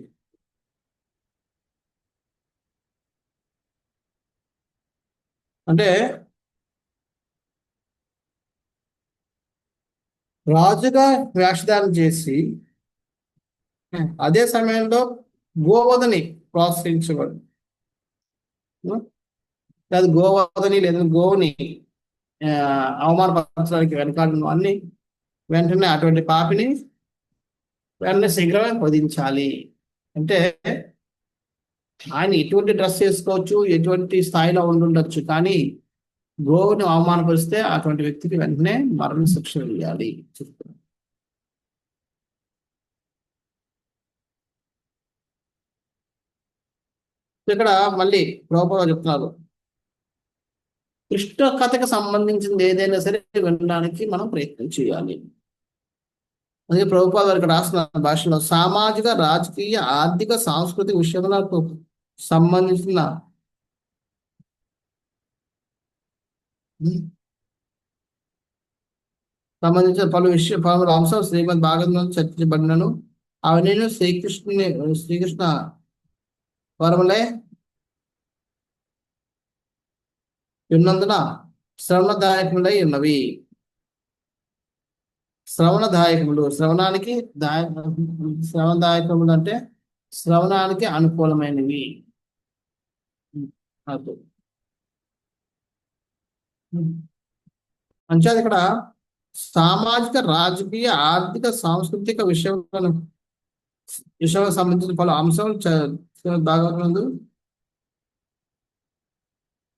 అంటే రాజుగా వేషధారణ చేసి అదే సమయంలో గోవధని ప్రోత్సహించబడు, లేదా గోవధని లేదా గోవుని అవమానపరచడానికి వెనకాలను అన్ని వెంటనే అటువంటి పాపిని వెంటనే శీఘ్రమే వధించాలి. అంటే ఆయన ఎటువంటి డ్రెస్ చేసుకోవచ్చు, ఎటువంటి స్థాయిలో ఉండుండొచ్చు, కానీ గోవుని అవమానపరిస్తే అటువంటి వ్యక్తికి వెంటనే మరణ శిక్ష వేయాలి చెప్తున్నారు. ఇక్కడ మళ్ళీ ప్రభుపాదులు చెప్తున్నారు, కృష్ణ కథకు సంబంధించింది ఏదైనా సరే వినడానికి మనం ప్రయత్నం చేయాలి. అందుకే ప్రభుపాదులు ఇక్కడ రాసిన భాషలో సామాజిక, రాజకీయ, ఆర్థిక, సాంస్కృతిక విషయాలకు సంబంధించిన పలు అంశాలు శ్రీమద్ భాగవతంలో చర్చించబడినను అవన్నీ శ్రీకృష్ణ వరములే ఉన్నందున శ్రవణదాయకములై ఉన్నవి. శ్రవణదాయకములు, శ్రవణదాయకములు అంటే శ్రవణానికి అనుకూలమైనవి. అంచేది ఇక్కడ సామాజిక, రాజకీయ, ఆర్థిక, సాంస్కృతిక విషయాలకు సంబంధించిన పలు అంశాలు భాగవతంలో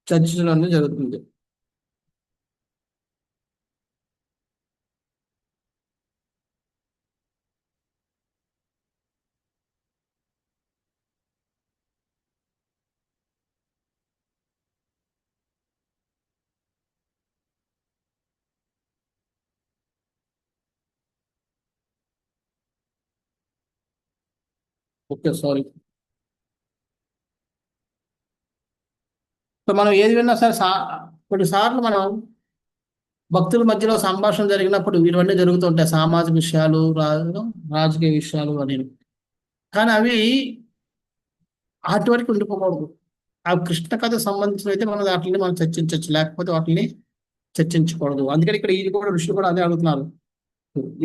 చర్చించడం జరుగుతుంది. Okay, sorry. సో మనం ఏది విన్నా సరే కొన్నిసార్లు మనం భక్తుల మధ్యలో సంభాషణ జరిగినప్పుడు ఇవన్నీ జరుగుతుంటాయి, సామాజిక విషయాలు, రాజకీయ విషయాలు అని. కానీ అవి అటు వరకు ఉండిపోకూడదు. ఆ కృష్ణ కథ సంబంధించిన అయితే మనం వాటిని మనం చర్చించవచ్చు, లేకపోతే వాటిని చర్చించకూడదు. అందుకని ఇక్కడ ఇది కూడా ఋషులు కూడా అదే అడుగుతున్నారు,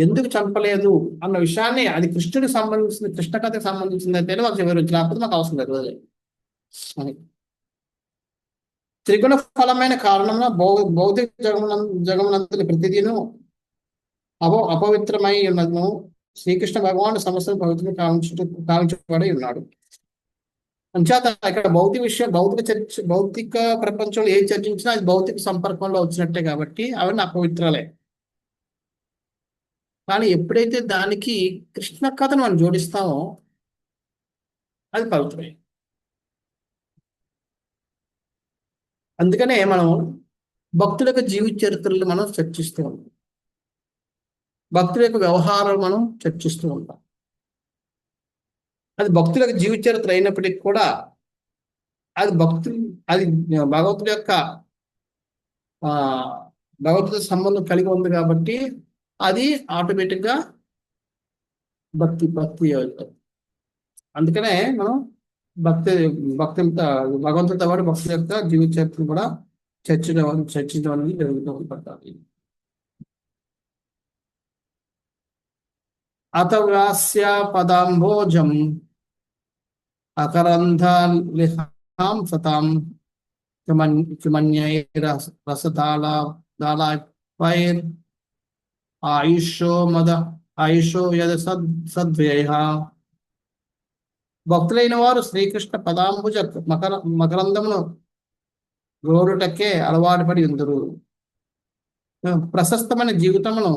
ఎందుకు చంపలేదు అన్న విషయాన్ని, అది కృష్ణుడికి సంబంధించిన, కృష్ణ కథకు సంబంధించింది అయితే మాకు వివరించి, లేకపోతే మాకు అవసరం లేదు. త్రిగుణ ఫలమైన కారణంగా భౌతిక జగమునంతని ప్రతిదీను అపవిత్రమై ఉన్నను శ్రీకృష్ణ భగవానుడు సమస్యను పవిత్రం కావించబడి ఉన్నాడు. అంచేత ఇక్కడ భౌతిక ప్రపంచంలో ఏది చర్చించినా అది భౌతిక సంపర్కంలో వచ్చినట్టే, కాబట్టి అవన్నీ అపవిత్రాలే. కానీ ఎప్పుడైతే దానికి కృష్ణ కథను మనం జోడిస్తామో అది పవిత్రమే. అందుకనే మనం భక్తుల యొక్క జీవిత చరిత్రలు మనం చర్చిస్తూ ఉంటాం, భక్తుల యొక్క వ్యవహారాలు మనం చర్చిస్తూ ఉంటాం. అది భక్తుల యొక్క జీవిత చరిత్ర అయినప్పటికీ కూడా అది భగవంతుడి యొక్క భగవంతుడి సంబంధం కలిగి ఉంది, కాబట్టి అది ఆటోమేటిక్గా భక్తి అవుతుంది. అందుకనే మనం భగవంతుడితో పాటు భక్తుల యొక్క జీవిత చరిత్రను కూడా చర్చించడం అనేది జరుగుతూ ఉంటుంది. అతవ్యాస్య పదాంభోజం అకరంధలిహాం సతాం రసదాళైర్ ఆయుషో యద సద్వ్యయ. భక్తులైన వారు శ్రీకృష్ణ పదాంబుజ మకరందమును గోరుటకే అలవాటు పడి ఉందరు. ప్రశస్తమైన జీవితమును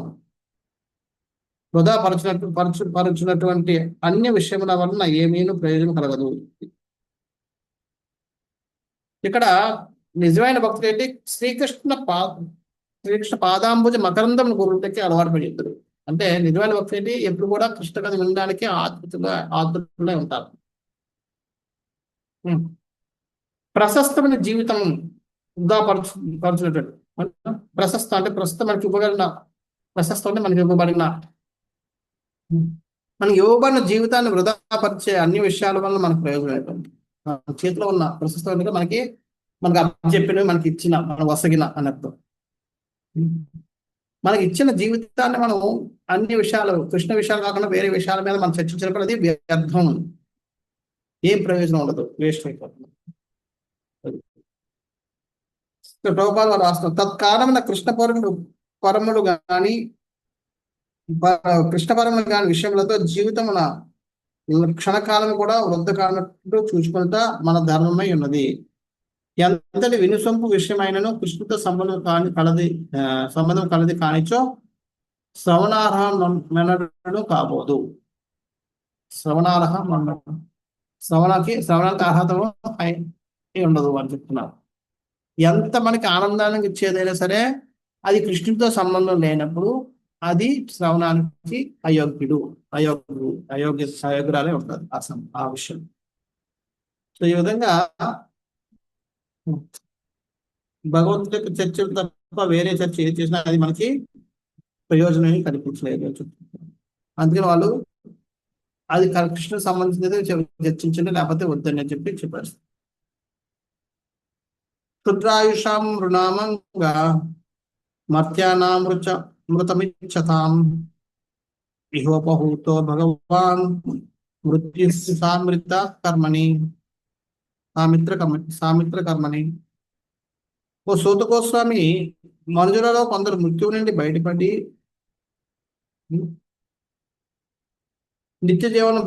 వృధా పరచునటువంటి అన్య విషయముల వలన ఏమీను ప్రయోజనం కలగదు. ఇక్కడ నిజమైన భక్తులు ఏంటి? శ్రీకృష్ణ పాదాంబుజ మకరందమును గోరుటకే అలవాటు పడి ఉందరు. అంటే నిజమైన భక్తులు ఏంటి? ఎప్పుడు కూడా కృష్ణ కథ వినడానికి ఆతృతలో ఉంటారు. ప్రశస్తమైన జీవితం వృధా పరచునటువంటి, ప్రశస్త అంటే ప్రస్తుతం మనకి ఇవ్వబడిన, ప్రశస్తం అంటే మనకి ఇవ్వబడిన మనకి ఇవ్వబడిన జీవితాన్ని వృధాపరిచే అన్ని విషయాల వల్ల మనకు ప్రయోజనం ఏంటంటే మన చేతిలో ఉన్న ప్రస్తుతం మనకి చెప్పినవి మనకి ఇచ్చిన మన వసగిన అని అర్థం. మనకి ఇచ్చిన జీవితాన్ని మనం అన్ని విషయాలు కృష్ణ విషయాలు కాకుండా వేరే విషయాల మీద మనం చర్చించినప్పుడు అది వ్యర్థం, ఏం ప్రయోజనం ఉండదు, వేస్ట్ అయిపోతుంది. ప్రభుపాద వారు రాస్తున్నారు, తత్కారణమైన కృష్ణ పరములు కానీ కృష్ణ పరములు కాని విషయములతో జీవితమున క్షణకాలం కూడా వృద్ధ కానట్టు చూసుకుంటా మన ధర్మమై ఉన్నది. ఎంతటి వినుసొంపు విషయమైనను కృష్ణతో సంబంధం కలది కానిచో శ్రవణార్హం మెనడు కాబోదు. శ్రవణానికి అర్హత ఉండదు అని చెప్తున్నారు. ఎంత మనకి ఆనందానికి ఇచ్చేదైనా సరే అది కృష్ణుడితో సంబంధం లేనప్పుడు అది శ్రవణానికి అయోగ్యురాలే ఉంటుంది ఆ విషయం. సో ఈ విధంగా భగవంతుడి యొక్క చర్చలు తప్ప వేరే చర్చ ఏది చేసినా అది మనకి ప్రయోజనం కనిపించలేదు. అందుకని వాళ్ళు అది కృష్ణుడికి సంబంధించినది చర్చించండి, లేకపోతే వద్దని చెప్పారు. క్షుద్రాయుషాం మృణామంగా మర్త్యానామృతమిచ్చతాం ఇహోపహూతో భగవాన్ మృత్యు సామిత్ర కర్మని. ఓ సూత గోస్వామి, మనుషులలో కొందరు మృత్యువు నుండి బయటపడి నిత్య జీవనం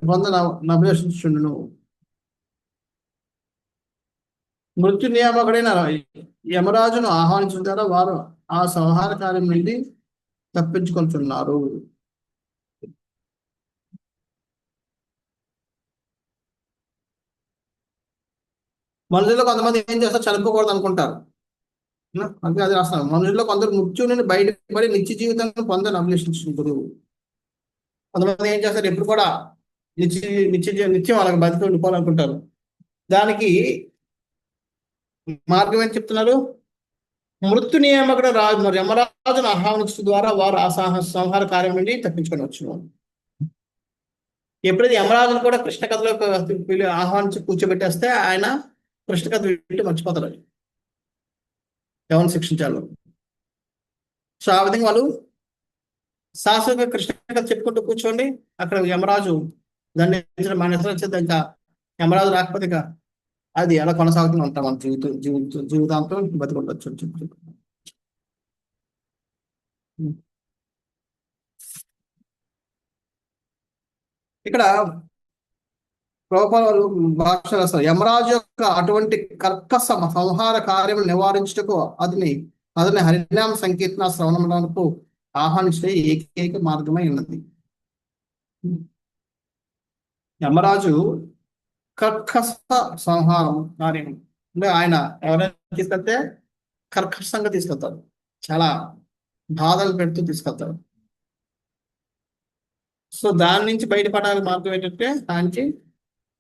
పొందనభిలషించుండును. మృత్యు నియామకుడైన యమరాజును ఆహ్వానించిన ద్వారా వారు ఆ సంహార కార్యం నుండి తప్పించుకుంటున్నారు. మనుషుల్లో కొంతమంది ఏం చేస్తారు, చనిపోకూడదు అనుకుంటారు. అందుకే అది రాస్తారు, మనుషుల్లో కొందరు మృత్యు నుండి బయటపడి నిత్య జీవితాన్ని పొందని అభిలషించుకుంటారు. కొంతమంది ఏం చేస్తారు, ఎప్పుడు కూడా నిత్యం వాళ్ళకి బతికి ఉండిపోవాలనుకుంటారు. దానికి మార్గం ఏం చెప్తున్నారు, మృత్యు నియామకుడు యమరాజును ఆహ్వానించడం ద్వారా వారు ఆ సంహార కార్యం నుండి తప్పించుకొని వచ్చిన. ఎప్పుడైతే యమరాజును కూడా కృష్ణ కథలో ఆహ్వానించి కూర్చోబెట్టేస్తే ఆయన కృష్ణ కథ వింటూ మర్చిపోతారు, ఎవరిని శిక్షించాలో. సో ఆ విధంగా వాళ్ళు శాశ్వతంగా కృష్ణ కథ చెప్పుకుంటూ కూర్చోండి. అక్కడ యమరాజు దండించడం మానేస్తే ఇంకా యమరాజు రాకపోతే ఇంకా అది అలా కొనసాగుతూ ఉంటాం మన జీవితాంతం బతికొండొచ్చు అని చెప్పి. ఇక్కడ ప్రభుపాద వాళ్ళు భాష రాస్తారు, యమరాజు యొక్క అటువంటి కర్కశ సంహార కార్యం నివారించుటకు అతని హరినామ సంకీర్తన శ్రవణములకు ఆహ్వానించే ఏకైక మార్గమై ఉన్నది. యమరాజు కర్కశ సంహారం కార్యం అంటే ఆయన ఎవరైనా తీసుకెళ్తే కర్కశంగా తీసుకెళ్తారు, చాలా బాధలు పెడుతూ తీసుకెళ్తారు. సో దాని నుంచి బయటపడాలి మార్గం ఏంటంటే ఆయనకి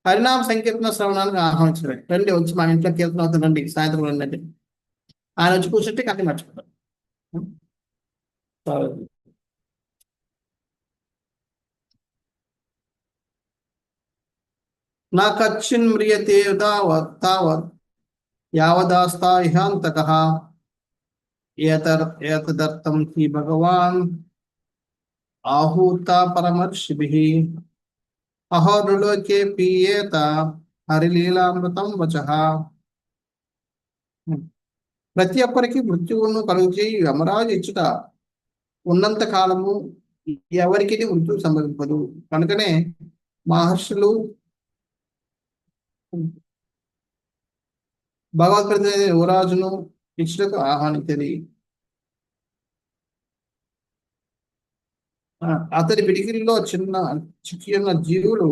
హరినామ సంకీర్తన శ్రవణానికి ఆహ్వానించడం. రండి, వచ్చి మా ఇంట్లో కీర్తన అవుతుంది, రండి సాయంత్రం రండి. ఆయన వచ్చి కూర్చుంటే కథ మర్చిపోతారు. నా కచ్చిన్ మ్రియతే తావత్ యావదాస్తా ఇహాంతకః ఏతదర్థం హి భగవాన్ ఆహూత పరమర్షిభిః అహోరులోకే పీయేత హరిలీలామృతం వచః. ప్రతి ఒక్కరికి మృత్యువును కలుగజేయి యమరాజు ఇచ్చుట ఉన్నంత కాలము ఎవరికి మృత్యు సంభవింపదు. కనుకనే మహర్షులు భగవత్ప్రతినిధి యువరాజును ఇచ్చుటకు ఆహ్వానించేది. అతడి పిడికిల్లో చిక్కి ఉన్న జీవులు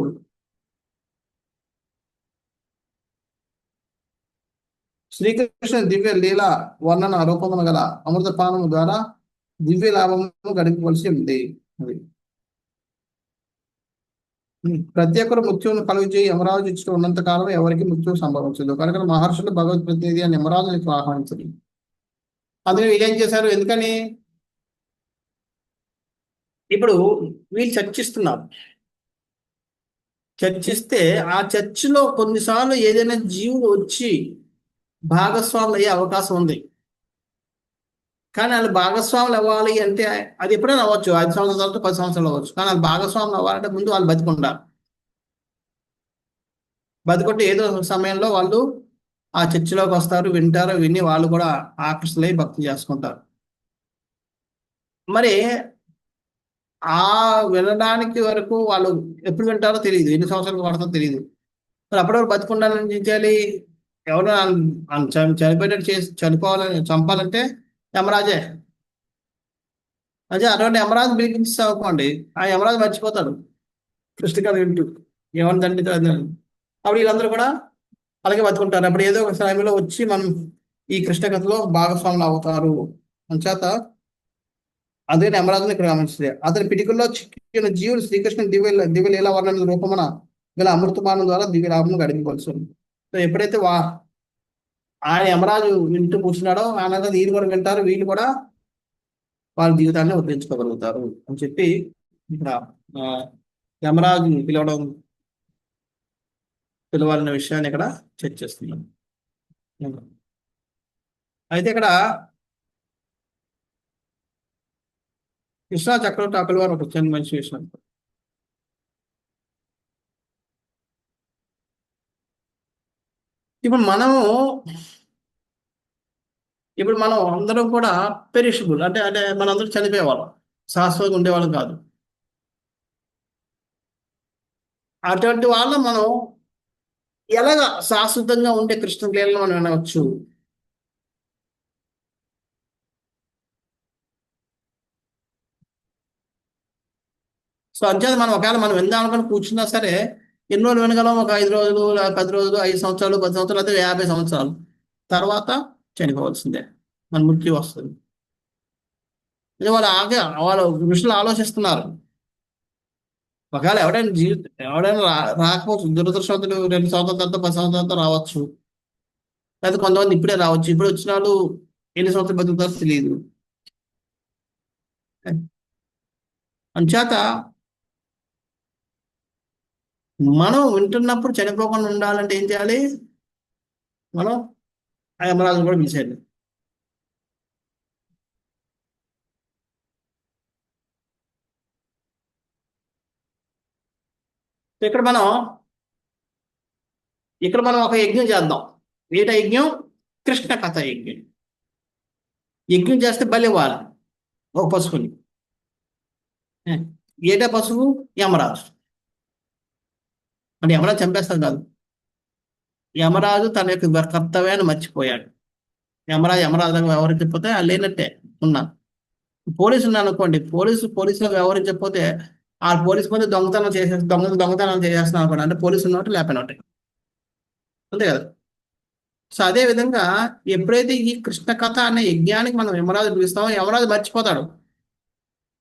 శ్రీకృష్ణ దివ్య లీల వర్ణన రూపమును గల అమృతపానము ద్వారా దివ్య లాభము గడిపవలసి ఉంది. ప్రతి ఒక్కరు మృత్యువును కలుగజేయి యమరాజు ఇచ్చిన ఉన్నంత కాలం ఎవరికి మృత్యువు సంభవించదు. కనుక మహర్షులు భగవత్ ప్రతినిధి అని యమరాజునికి ఆహ్వానించదు. అందులో వీళ్ళు ఏం చేశారు, ఎందుకని ఇప్పుడు వీళ్ళు చర్చిస్తున్నారు. చర్చిస్తే ఆ చర్చిలో కొన్నిసార్లు ఏదైనా జీవులు వచ్చి భాగస్వాములు అయ్యే అవకాశం ఉంది. కానీ వాళ్ళు భాగస్వాములు అవ్వాలి అంటే అది ఎప్పుడైనా అవ్వచ్చు, 5 సంవత్సరాల తర్వాత 10 సంవత్సరాలు అవ్వచ్చు. కానీ వాళ్ళు భాగస్వాములు అవ్వాలంటే ముందు వాళ్ళు బతికుండాలి. బతికుంటే ఏదో ఒక సమయంలో వాళ్ళు ఆ చర్చిలోకి వస్తారు, వింటారు, విని వాళ్ళు కూడా ఆకర్షితులై భక్తి చేసుకుంటారు. మరి ఆ వినడానికి వరకు వాళ్ళు ఎప్పుడు వింటారో తెలియదు, ఎన్ని సంవత్సరాలు పడుతుందో తెలియదు. మరి అప్పటివరకు బతికుండాలని ఏం చేయాలి? ఎవరు చనిపోయేటట్టు చేసి చనిపోవాలని చంపాలంటే యమరాజే. అదే అటువంటి యమరాజు పిలిపించి అనుకోండి, ఆ యమరాజు మర్చిపోతాడు కృష్ణ కథ వింటూ, ఎవరిని దండితో. అప్పుడు వీళ్ళందరూ కూడా అలాగే బతుకుంటారు. అప్పుడు ఏదో ఒక సమయంలో వచ్చి మనం ఈ కృష్ణ కథలో భాగస్వాములు అవుతారు. అంచేత అదే యమరాజుని ఇక్కడ గమనిస్తుంది. అతని పిటికల్లో చిక్కిన జీవులు శ్రీకృష్ణ దివ్య లీలా వర్ణన రూపమున గల అమృతమానం ద్వారా దివ్య లాభం గడిపవలసి. సో ఎప్పుడైతే ఆయన యమరాజు వింటూ కూర్చున్నాడో ఆయన వీళ్ళు కూడా వింటారు, వీళ్ళు కూడా వాళ్ళ జీవితాన్ని ఉద్ధరించుకోగలుగుతారు అని చెప్పి ఇక్కడ యమరాజు పిలవాలనే విషయాన్ని ఇక్కడ చర్చిస్తున్నాం. అయితే ఇక్కడ కృష్ణా చక్రవర్తి అక్కడి వారు ఒక చిన్న మంచి విషయం. ఇప్పుడు మనం అందరం కూడా పెరిషబుల్, అంటే మనందరం చనిపోయేవాళ్ళం, శాశ్వతంగా ఉండేవాళ్ళం కాదు. అటువంటి వాళ్ళ మనం ఎలాగ శాశ్వతంగా ఉండే కృష్ణ లీలను మనం వినవచ్చు? సో అంచేత మనం ఒకవేళ మనం విందాం అనుకుని కూర్చున్నా సరే ఎన్ని రోజులు వినగలం? ఒక 5 రోజులు, 10 రోజులు, 5 సంవత్సరాలు, 10 సంవత్సరాలు, అయితే 50 సంవత్సరాలు తర్వాత చనిపోవాల్సిందే, మన మృత్యు వస్తుంది. వాళ్ళు ఋషులు ఆలోచిస్తున్నారు, ఒకవేళ ఎవడైనా రాకపోవచ్చు, దురదృష్టవంతులు 2 సంవత్సరాల తర్వాత 10 సంవత్సరాల తర్వాత రావచ్చు, లేదా కొంతమంది ఇప్పుడే రావచ్చు. ఇప్పుడు వచ్చిన వాళ్ళు ఎన్ని సంవత్సరాలు బతుకుతారో తెలియదు. అంచేత మనం వింటున్నప్పుడు చనిపోకుండా ఉండాలంటే ఏం చేయాలి? మనం ఆ యమరాజును కూడా పిలిచేయాలి. ఇక్కడ మనం ఒక యజ్ఞం చేద్దాం. ఏట యజ్ఞం? కృష్ణ కథ యజ్ఞం. యజ్ఞం చేస్తే బలి ఇవ్వాలి ఒక పశువుని. ఏట పశువు? యమరాజు. అంటే యమరాజు చంపేస్తాడు కాదు, యమరాజు తన యొక్క కర్తవ్యాన్ని మర్చిపోయాడు. యమరాజుగా వ్యవహరించకపోతే లేనట్టే ఉన్నాను. పోలీసు ఉన్నాను అనుకోండి, పోలీసులకు వ్యవహరించకపోతే ఆ పోలీసు మంది దొంగతనం చేసేస్తున్నాను అనుకోండి, అంటే పోలీసు ఉన్నట్టు లేకపోయినట్టే, అంతే కదా. సో అదే విధంగా ఎప్పుడైతే ఈ కృష్ణ కథ అనే యజ్ఞానికి మనం యమరాజు పిలుస్తామో యమరాజు మర్చిపోతాడు,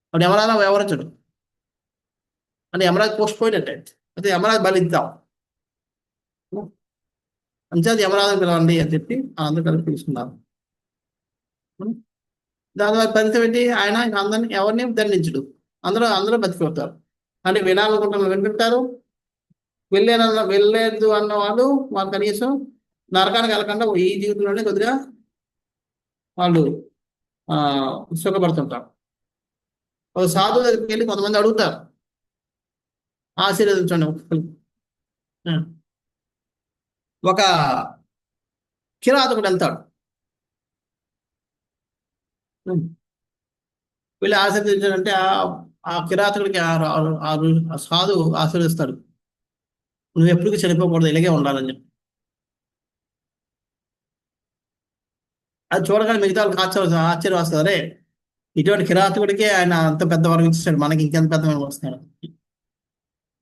అప్పుడు యమరాజు వ్యవహరించడు, అంటే యమరాజు పోస్ట్ పోయినట్టే. అయితే యమరాజు బలిద్దాం, అంచేది యమరాజు పిలవండి అని చెప్పి అందరూ కలిపి పిలుస్తున్నారు. దానివల్ల ఫలితం ఏంటి? ఆయన అందరినీ ఎవరిని దండించడు, అందరూ బతికిపోతారు. అంటే వినాలనుకుంటున్న వింటుంటారు, వెళ్ళలేదు అన్న వాళ్ళు కనీసం నరకానికి వెళ్ళకుండా ఈ జీవితంలోనే కొద్దిగా వాళ్ళు సుఖపడుతుంటారు. ఒక సాధువు దగ్గరికి వెళ్ళి కొంతమంది అడుగుతారు, ఆశీర్వదించండి. ఒక కిరాతకుడు వెళ్తాడు, వీళ్ళు ఆశీర్వదించాడంటే ఆ కిరాతకుడికి ఆ సాధువు ఆశీర్వదిస్తాడు, నువ్వు ఎప్పటికీ చనిపోకూడదు, ఇలాగే ఉండాలని చెప్పి. అది చూడగానే మిగతా వాళ్ళకి ఆశ్చర్యం వస్తుంది, అరే ఇటువంటి కిరాతకుడికే ఆయన అంత పెద్ద వరం ఇచ్చాడు, మనకి ఇంకెంత పెద్ద వరం వస్తున్నాడు.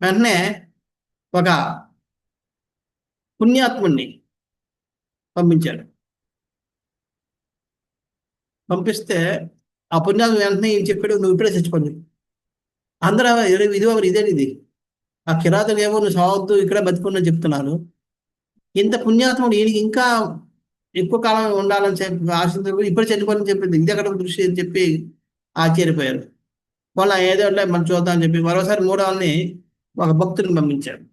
వెంటనే ఒక పుణ్యాత్ముడిని పంపించాడు. పంపిస్తే ఆ పుణ్యాత్ముడు వెంటనే ఏం చెప్పాడు? నువ్వు ఇప్పుడే చచ్చిపోయి. అందరూ ఇదేంటి, ఆ కిరాతకుడు ఏమో నువ్వు సావద్దు, ఇక్కడే బతుకుని చెప్తున్నాను. ఇంత పుణ్యాత్ముడు ఈయనకి ఇంకా ఎక్కువ కాలం ఉండాలని చెప్పి ఆశించ, ఇప్పుడు చనిపోవాలని చెప్పింది, ఇది అక్కడ దృష్టి అని చెప్పి ఆశ్చర్యపోయారు. వాళ్ళ ఏదో ఉంటే మనం చూద్దాం అని చెప్పి మరోసారి మూడవని ఒక భక్తుడిని పంపించాడు.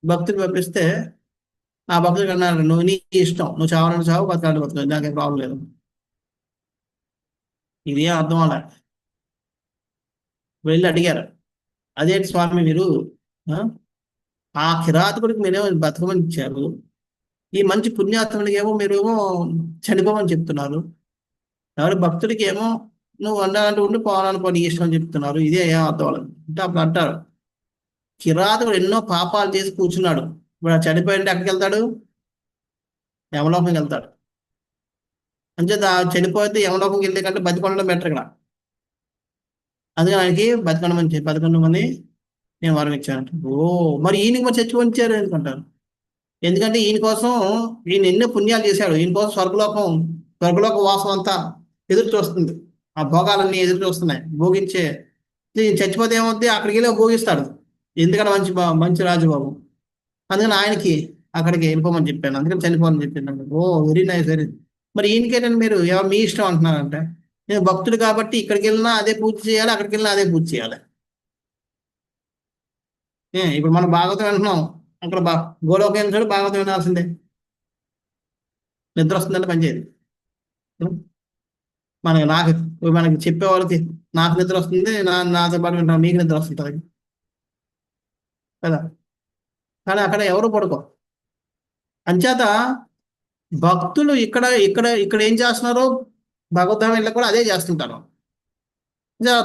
భక్తుడిని పంపిస్తే ఆ భక్తుడికి అన్నారు, నువ్వు నీ ఇష్టం, నువ్వు చావాలని చావు, బతకాలని బతుకు, నాకేం ప్రాబ్లం లేదు. ఇది ఏం అర్థం అవ్వలే. వెళ్ళి అడిగారు, అదేంటి స్వామి మీరు ఆ? ఆ కిరాతకుడికి మీరేమో బతకమని ఇచ్చారు, ఈ మంచి పుణ్యాత్ముడికి ఏమో మీరేమో చనిపోమని చెప్తున్నారు, ఎవరి భక్తుడికి ఏమో నువ్వు వండాలంటే ఉండి పోవాలని పోనీ ఇష్టం అని చెప్తున్నారు, ఇదే ఏం అర్థం అవ్వలేదు. అంటే అప్పుడు అంటారు, కిరాతకుడు ఎన్నో పాపాలు చేసి కూర్చున్నాడు, ఇప్పుడు ఆ చనిపోయింటే ఎక్కడికి వెళ్తాడు? యమలోకంకి వెళ్తాడు. అంచేత చనిపోతే యమలోకంకి వెళ్ళే కంటే బతికొండడం బెటర్ ఇక్కడ. అందుకని ఆయనకి బతికొండమని నేను వరం ఇచ్చాను. ఓ మరి ఈయనకి మరి చచ్చిపోయించారు ఎందుకంటారు? ఎందుకంటే ఈయన కోసం ఈయన ఎన్నో పుణ్యాలు చేశాడు, ఈయన కోసం స్వర్గలోక వాసం అంతా ఎదురు చూస్తుంది, ఆ భోగాలన్నీ ఎదురు చూస్తున్నాయి, భోగించే. ఈయన చచ్చిపోతే ఏమవుద్ది? అక్కడికి వెళ్ళి భోగిస్తాడు, ఎందుకంటే మంచి రాజుబాబు. అందుకని ఆయనకి అక్కడికి వెళ్ళిపోమని చెప్పాను, అందుకని చనిపోమని చెప్పాను. ఓ వెరీ నైస్, వెరీ. మరి ఈయనకేంటంటే మీరు ఎవరు మీ ఇష్టం అంటున్నారంటే, నేను భక్తుడు కాబట్టి ఇక్కడికి వెళ్ళినా అదే పూజ చేయాలి, అక్కడికి వెళ్ళినా అదే పూజ చేయాలి. ఇప్పుడు మనం భాగవతం వింటున్నాం, అక్కడ గోలోకి వెళ్ళిన భాగవతం వినాల్సిందే. నిద్ర వస్తుందంటే పనిచేయదు. మనకి చెప్పే వాళ్ళకి నాకు నిద్ర వస్తుంది, నాతో పాటు వింటాను, మీకు నిద్ర వస్తుంటుంది కదా. కానీ అక్కడ ఎవరు పడుకో. అంచేత భక్తులు ఇక్కడ ఇక్కడ ఇక్కడ ఏం చేస్తున్నారో భగవద్ధామ వెళ్ళి కూడా అదే చేస్తుంటారు.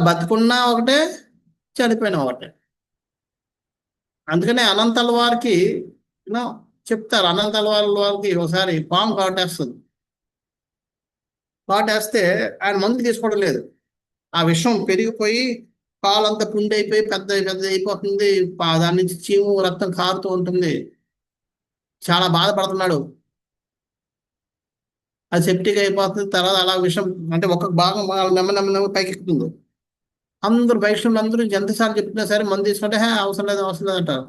బతుకున్నా ఒకటే, చనిపోయినా ఒకటే. అందుకనే అనంతల వారికి చెప్తారు, అనంతల వారికి ఒకసారి పాము కాటేస్తుంది. కాటేస్తే ఆయన మందు తీసుకోవడం లేదు, ఆ విషం పెరిగిపోయి కాలంతా పుండి అయిపోయి పెద్ద పెద్ద అయిపోతుంది, దాని నుంచి చీము రక్తం కారుతూ ఉంటుంది, చాలా బాధపడుతున్నాడు, అది సెప్టిక్ అయిపోతుంది. తర్వాత అలా విషం అంటే ఒక భాగం నెమ్మ పైకి ఎక్కుతుంది. అందరూ వైష్ణవులు అందరూ ఎంతసార్లు చెప్పినా సరే మందు తీసుకుంటే అవసరం లేదు అంటారు.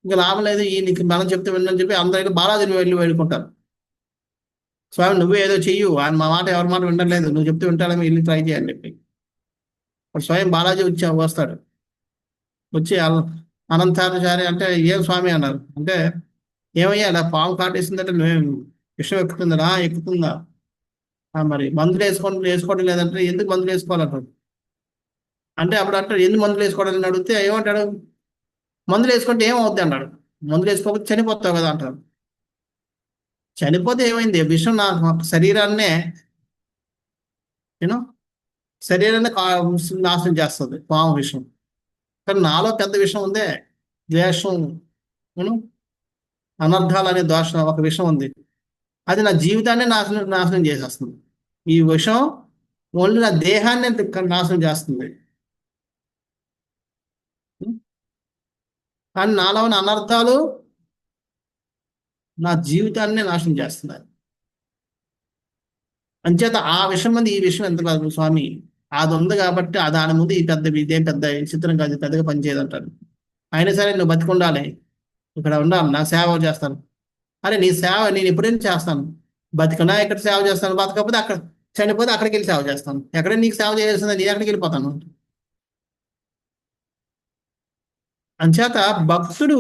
ఇంకా లాభం లేదు, నీకు మనం చెప్తే వినని చెప్పి అందరూ బాలాజీని వెళ్ళి వేడుకుంటారు, స్వామి నువ్వే ఏదో చెయ్యు, ఆయన మా మాట ఎవరి మాట వినలేదు, నువ్వు చెప్తే వింటాడేమో, వెళ్ళి ట్రై చేయని చెప్పి. ఇప్పుడు స్వయం బాలాజీ వస్తాడు, వచ్చి అనంతాచారి అంటే ఏం స్వామి అన్నారు. అంటే ఏమయ్యా అలా పాము కాటేసిందంటే నువ్వేం విషయం ఎక్కుతుందా? మరి మందులు వేసుకోవడం లేదంటే ఎందుకు మందులు వేసుకోవాలంటారు. అంటే అప్పుడు అంటాడు, ఎందుకు మందులు వేసుకోవడానికి అడిగితే ఏమంటాడు, మందులు వేసుకుంటే ఏమవుద్ది అన్నాడు. మందులు వేసుకోకపోతే చనిపోతావు కదా అంటారు. చనిపోతే ఏమైంది? విషం నా శరీరాన్నే శరీరాన్ని నాశనం చేస్తుంది పాము విషం. కానీ నాలో పెద్ద విషయం ఉందే, ద్వేషం, అనర్థాలు అనే దోషం, ఒక విషయం ఉంది, అది నా జీవితాన్ని నాశనం చేసేస్తుంది. ఈ విషం ఓన్లీ నా దేహాన్ని నాశనం చేస్తుంది, కానీ నాలో ఉన్న అనర్థాలు నా జీవితాన్ని నాశనం చేస్తున్నాయి. అంచేత ఆ విషయం మంది ఈ విషయం ఎంత కాదు స్వామి, అది ఉంది కాబట్టి దాని ముందు ఇదేం పెద్ద చిత్రం కాదు, పెద్దగా పనిచేయదు అంటారు. అయినా సరే నువ్వు బతికుండాలి, ఇక్కడ ఉండాలి, నా సేవ చేస్తాను. అరే నీ సేవ నేను ఎప్పుడైనా చేస్తాను, బతికున్నా ఇక్కడ సేవ చేస్తాను, బతకపోతే అక్కడ చనిపోతే అక్కడికి వెళ్ళి సేవ చేస్తాను. ఎక్కడ నీకు సేవ చేయాల్సిందే, నీ ఎక్కడికి వెళ్ళిపోతాను. అంచేత భక్తుడు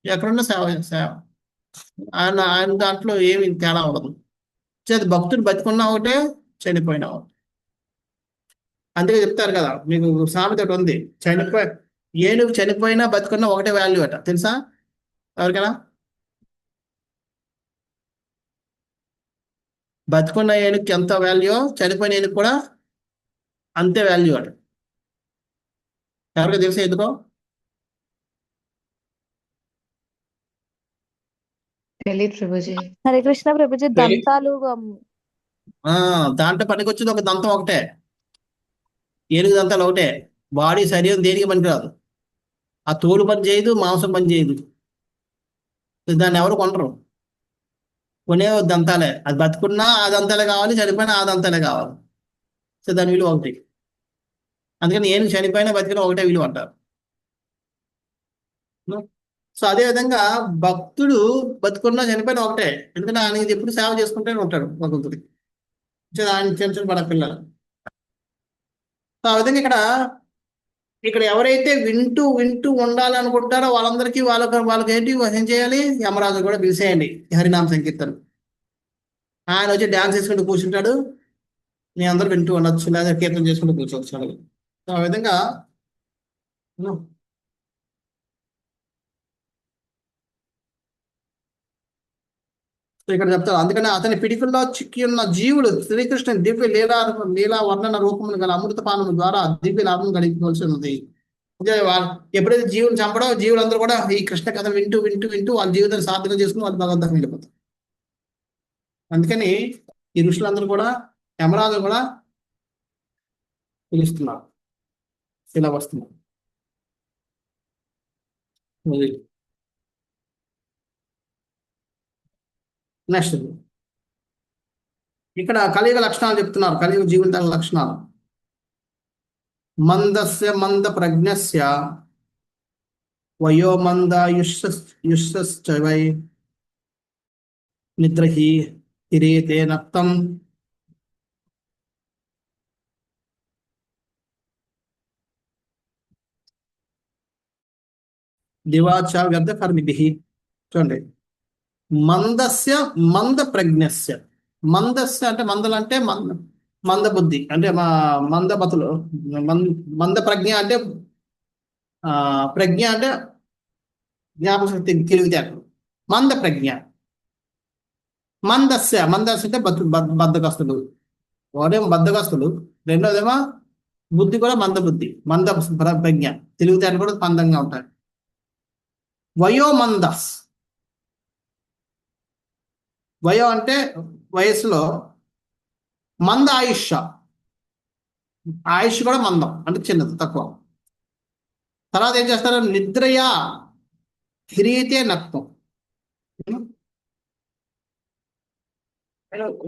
ఎక్కడున్నా సేవ ఆయన దాంట్లో ఏమి తేడా ఉండదు. చేత భక్తుడు బతికున్నా ఒకటే, చనిపోయినా ఒకటే. అందుకే చెప్తారు కదా, మీకు సామెత ఒకటి ఉంది, ఏనుగు చనిపోయినా బతుకున్నా ఒకటే వాల్యూ అట, తెలుసా ఎవరికైనా? బతుకున్న ఏనుగుకి ఎంత వాల్యూ, చనిపోయిన ఏనుగు కూడా అంతే వాల్యూ అట. ఎవరికి తెలుసా ఎందుకో? తెలియదు ప్రభుజీ. హరే కృష్ణ ప్రభుజీ. దంతాలు దాంట్లో పనికొచ్చేది ఒక దంతం ఒకటే, ఏనుగు దంతాలు ఒకటే. బాడీ శరీరం దేనికి పనికిరాదు, ఆ తోలు పని చేయదు, మాంసం పని చేయదు, దాన్ని ఎవరు కొనరు, కొనే దంతాలే. అది బతుకున్నా ఆ దంతాలే కావాలి, చనిపోయినా ఆ దంతాలే కావాలి. సో దాని విలువ ఒకటి. అందుకని ఏనుగు చనిపోయినా బతికినా ఒకటే విలువ అంటారు. సో అదే విధంగా భక్తుడు బతుకున్నా చనిపోయినా ఒకటే, ఎందుకంటే ఆయన ఎప్పుడు సేవ చేసుకుంటూనే ఉంటాడు భగవంతుడికి. ఆయన చిన్న పిల్లలు సో ఆ విధంగా ఇక్కడ ఎవరైతే వింటూ వింటూ ఉండాలనుకుంటారో వాళ్ళందరికీ వాళ్ళకి ఏంటి ఏం చేయాలి? యమరాజు కూడా పిలిచేయండి హరినామ సంకీర్తన. ఆయన వచ్చి డ్యాన్స్ చేసుకుంటూ కూర్చుంటాడు, మీ అందరూ వింటూ ఉండొచ్చు, లేదా కీర్తన చేసుకుంటూ కూర్చోవచ్చు అలాగే. సో ఆ విధంగా సో ఇక్కడ చెప్తారు, అందుకని అతని పిడికిల్లో చిక్కి ఉన్న జీవుడు శ్రీకృష్ణ దివ్య లీలా వర్ణన రూపములు గల అమృత పానము ద్వారా దివ్య లాభం గడిపవలసి ఉంది. ఎప్పుడైతే జీవులు చంపడో జీవులందరూ కూడా ఈ కృష్ణ కథ వింటూ వింటూ వింటూ వాళ్ళ జీవితాన్ని సార్థకం చేసుకుని వాళ్ళు భగవంతం వెళ్ళిపోతారు. అందుకని ఈ ఋషులందరూ కూడా యమరాజు కూడా పిలుస్తున్నారు, ఇలా వస్తున్నారు. నెక్స్ట్ ఇక్కడ కలియుగ లక్షణాలు చెప్తున్నారు, కలియుగ జీవితాల లక్షణాలు. మందస్య మంద ప్రజ్ఞస్య వయో మందాయుష్శ్చ వై నిద్రహి హిరేతే నక్తం దివాచ వ్యర్థ కర్మిభిః. చూడండి, మందస్య మంద ప్రజ్ఞస్య. మందస్య అంటే మందలు అంటే మంద బుద్ధి అంటే మందమతులు. మంద ప్రజ్ఞ అంటే ప్రజ్ఞ అంటే జ్ఞాపకశక్తి, తెలివితేటలు. మంద ప్రజ్ఞ. మందస్య అంటే బద్ధకస్తులు. ఒకటేమో బద్ధకస్తులు, రెండోదేమో బుద్ధి కూడా మంద బుద్ధి, మంద ప్రజ్ఞ, తెలివితేటలు కూడా మందంగా ఉంటాయి. వయో మందస్. వయో అంటే వయసులో, మంద ఆయుష్ కూడా మందం అంటే చిన్నది, తక్కువ. తర్వాత ఏం చేస్తారు? నిద్రయా హ్రీతే నక్తం.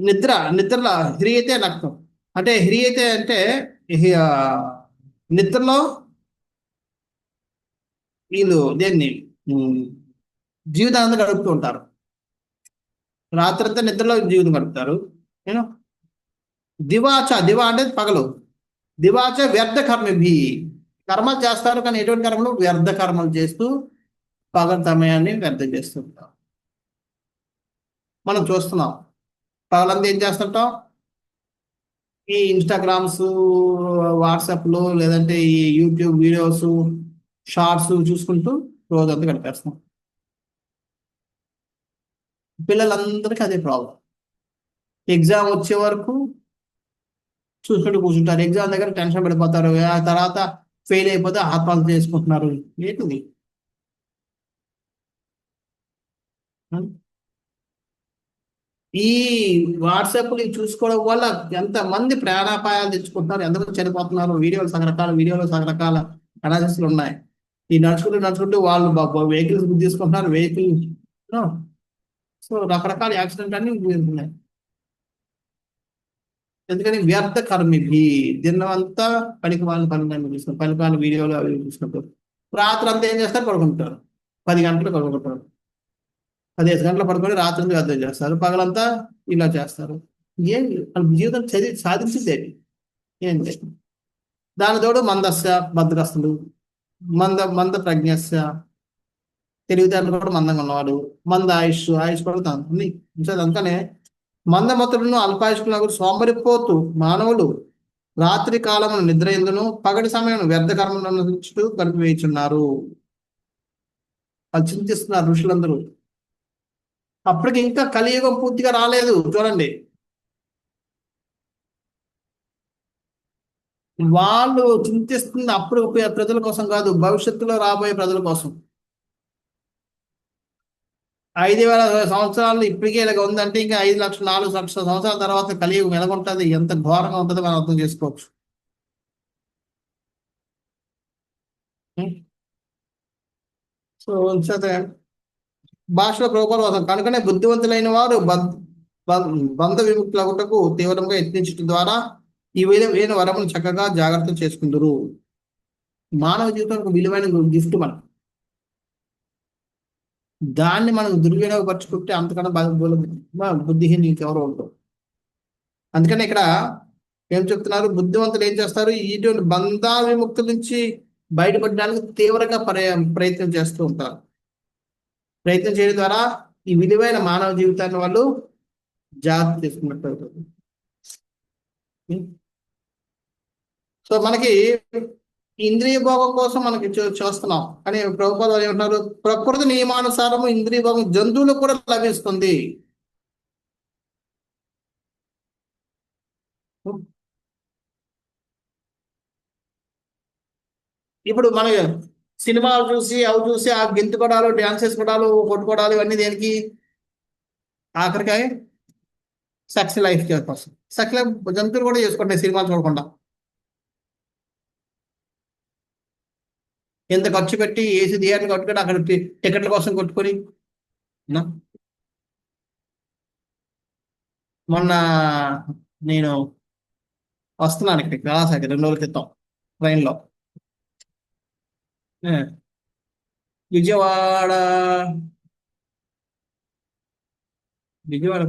నిద్రలో హ్రీయతే నక్తం అంటే హ్రీయతే అంటే నిద్రలో వీళ్ళు దేన్ని జీవితాన్ని గడుపుతూ ఉంటారు. రాత్రంతా నిద్రలో జీవితం గడుపుతారు. నేను దివాచ అంటే పగలు. దివాచ వ్యర్థ కర్మభి, కర్మలు చేస్తారు కానీ ఎటువంటి కర్మలు? వ్యర్థ కర్మలు చేస్తూ పగలు సమయాన్ని వ్యర్థం చేస్తుంటాం. మనం చూస్తున్నాం, పగలంతా ఏం చేస్తుంటాం? ఈ ఇన్స్టాగ్రామ్స్, వాట్సాప్లు, లేదంటే ఈ యూట్యూబ్ వీడియోస్, షార్ట్స్ చూసుకుంటూ రోజంతా గడిపేస్తాం. పిల్లలందరికీ అదే ప్రాబ్లం. ఎగ్జామ్ వచ్చే వరకు చూసుకుంటూ కూర్చుంటారు, ఎగ్జామ్ దగ్గర టెన్షన్ పడిపోతారు, ఆ తర్వాత ఫెయిల్ అయిపోతే ఆత్మహత్య చేసుకుంటున్నారు. ఏంటిది? ఈ వాట్సాప్లు చూసుకోవడం వల్ల ఎంతమంది ప్రాణాపాయాలు తెచ్చుకుంటున్నారు, ఎంతమంది చనిపోతున్నారు. వీడియోలు రకరకాల అనాలిసిస్లు ఉన్నాయి. ఈ నడుచుకుంటూ వాళ్ళు వెహికల్స్ బుక్ తీసుకుంటున్నారు, వెహికల్. సో రకరకాల యాక్సిడెంట్ అన్ని ఉన్నాయి. ఎందుకని? వ్యర్థ కర్మిభి, దినమంతా పనికి వాళ్ళ వీడియోలు అవి చూసుకుంటారు. రాత్రి అంతా ఏం చేస్తారు? పడుకుంటారు. 10 గంటలు పడుకుంటారు, 15 గంటలు పడుకొని రాత్రి వ్యర్థం చేస్తారు, పగలంతా ఇలా చేస్తారు. ఏం వాళ్ళ జీవితం సాధించింది ఏంటి? దాని తోడు మందస్య బద్ధకస్తులు, మంద ప్రజ్ఞస్య, తెలివితేటలు కూడా మందంగా ఉన్నవాడు. మంద ఆయుష్ కూడా ఉంది. అందుకనే మందమతులను అల్పాయుష్కులకు సోమరిపోతూ మానవులు రాత్రి కాలమును నిద్ర ఎందును పగటి సమయం వ్యర్థ కర్మలను చుట్టూ గడిపివేయుచున్నారు. అది చింతిస్తున్నారు ఋషులందరూ. అప్పటికి ఇంకా కలియుగం పూర్తిగా రాలేదు. చూడండి, వాళ్ళు చింతిస్తుంది అప్పుడు ప్రజల కోసం కాదు, భవిష్యత్తులో రాబోయే ప్రజల కోసం. 5,000 సంవత్సరాలు ఇప్పటికే ఇలాగ ఉందంటే ఇంకా 5 లక్షలు 4 లక్షల సంవత్సరాల తర్వాత కలియుగం ఎలాగుంటుంది, ఎంత ఘోరంగా ఉంటుందో మనం అర్థం చేసుకోవచ్చు. సో భాషలో ప్రభుత్వం కనుకనే బుద్ధివంతులైన వారు బంధ విముక్తులకు తీవ్రంగా యత్నించడం ద్వారా ఈ విలువైన వరమును చక్కగా జాగ్రత్త చేసుకుందరు. మానవ జీవితానికి విలువైన గిఫ్ట్ మనం, దాన్ని మనం దుర్వినియోగపరుచుకుంటే అంతకన్నా బుద్ధిహీన ఇంకెవరో ఉంటాం. అందుకని ఇక్కడ ఏం చెప్తున్నారు? బుద్ధివంతులు ఏం చేస్తారు? ఇటువంటి బంధ విముక్తుల నుంచి బయటపడడానికి తీవ్రంగా ప్రయత్నం చేస్తూ ఉంటారు. ప్రయత్నం చేయడం ద్వారా ఈ విలువైన మానవ జీవితాన్ని వాళ్ళు జాగ్రత్త తీసుకున్నట్టు అవుతుంది. సో మనకి ఇంద్రియ భోగం కోసం మనకి చూస్తున్నాం, కానీ ప్రభుపాద ఏమంటున్నారు? ప్రకృతి నియమానుసారము ఇంద్రియ భోగం జంతువులకు కూడా లభిస్తుంది. ఇప్పుడు మన సినిమాలు చూసి అవి చూసి ఆ గెంతుకోవడాలు, డ్యాన్స్ చేసుకోవడాలు, కొట్టుకోవడాలు ఇవన్నీ దేనికి? ఆఖరికాయ సెక్స్ లైఫ్ కోసం. సెక్స్ లైఫ్ జంతువులు కూడా చేసుకుంటాయి సినిమాలు చూడకుండా. ఎంత ఖర్చు పెట్టి ఏసీ థియేటర్ కొట్టుకొని అక్కడ టికెట్ల కోసం కొట్టుకొని. మొన్న నేను వస్తున్నాను ఇక్కడికి కళాశాఖ 2 రోజుల క్రితం ట్రైన్లో. విజయవాడ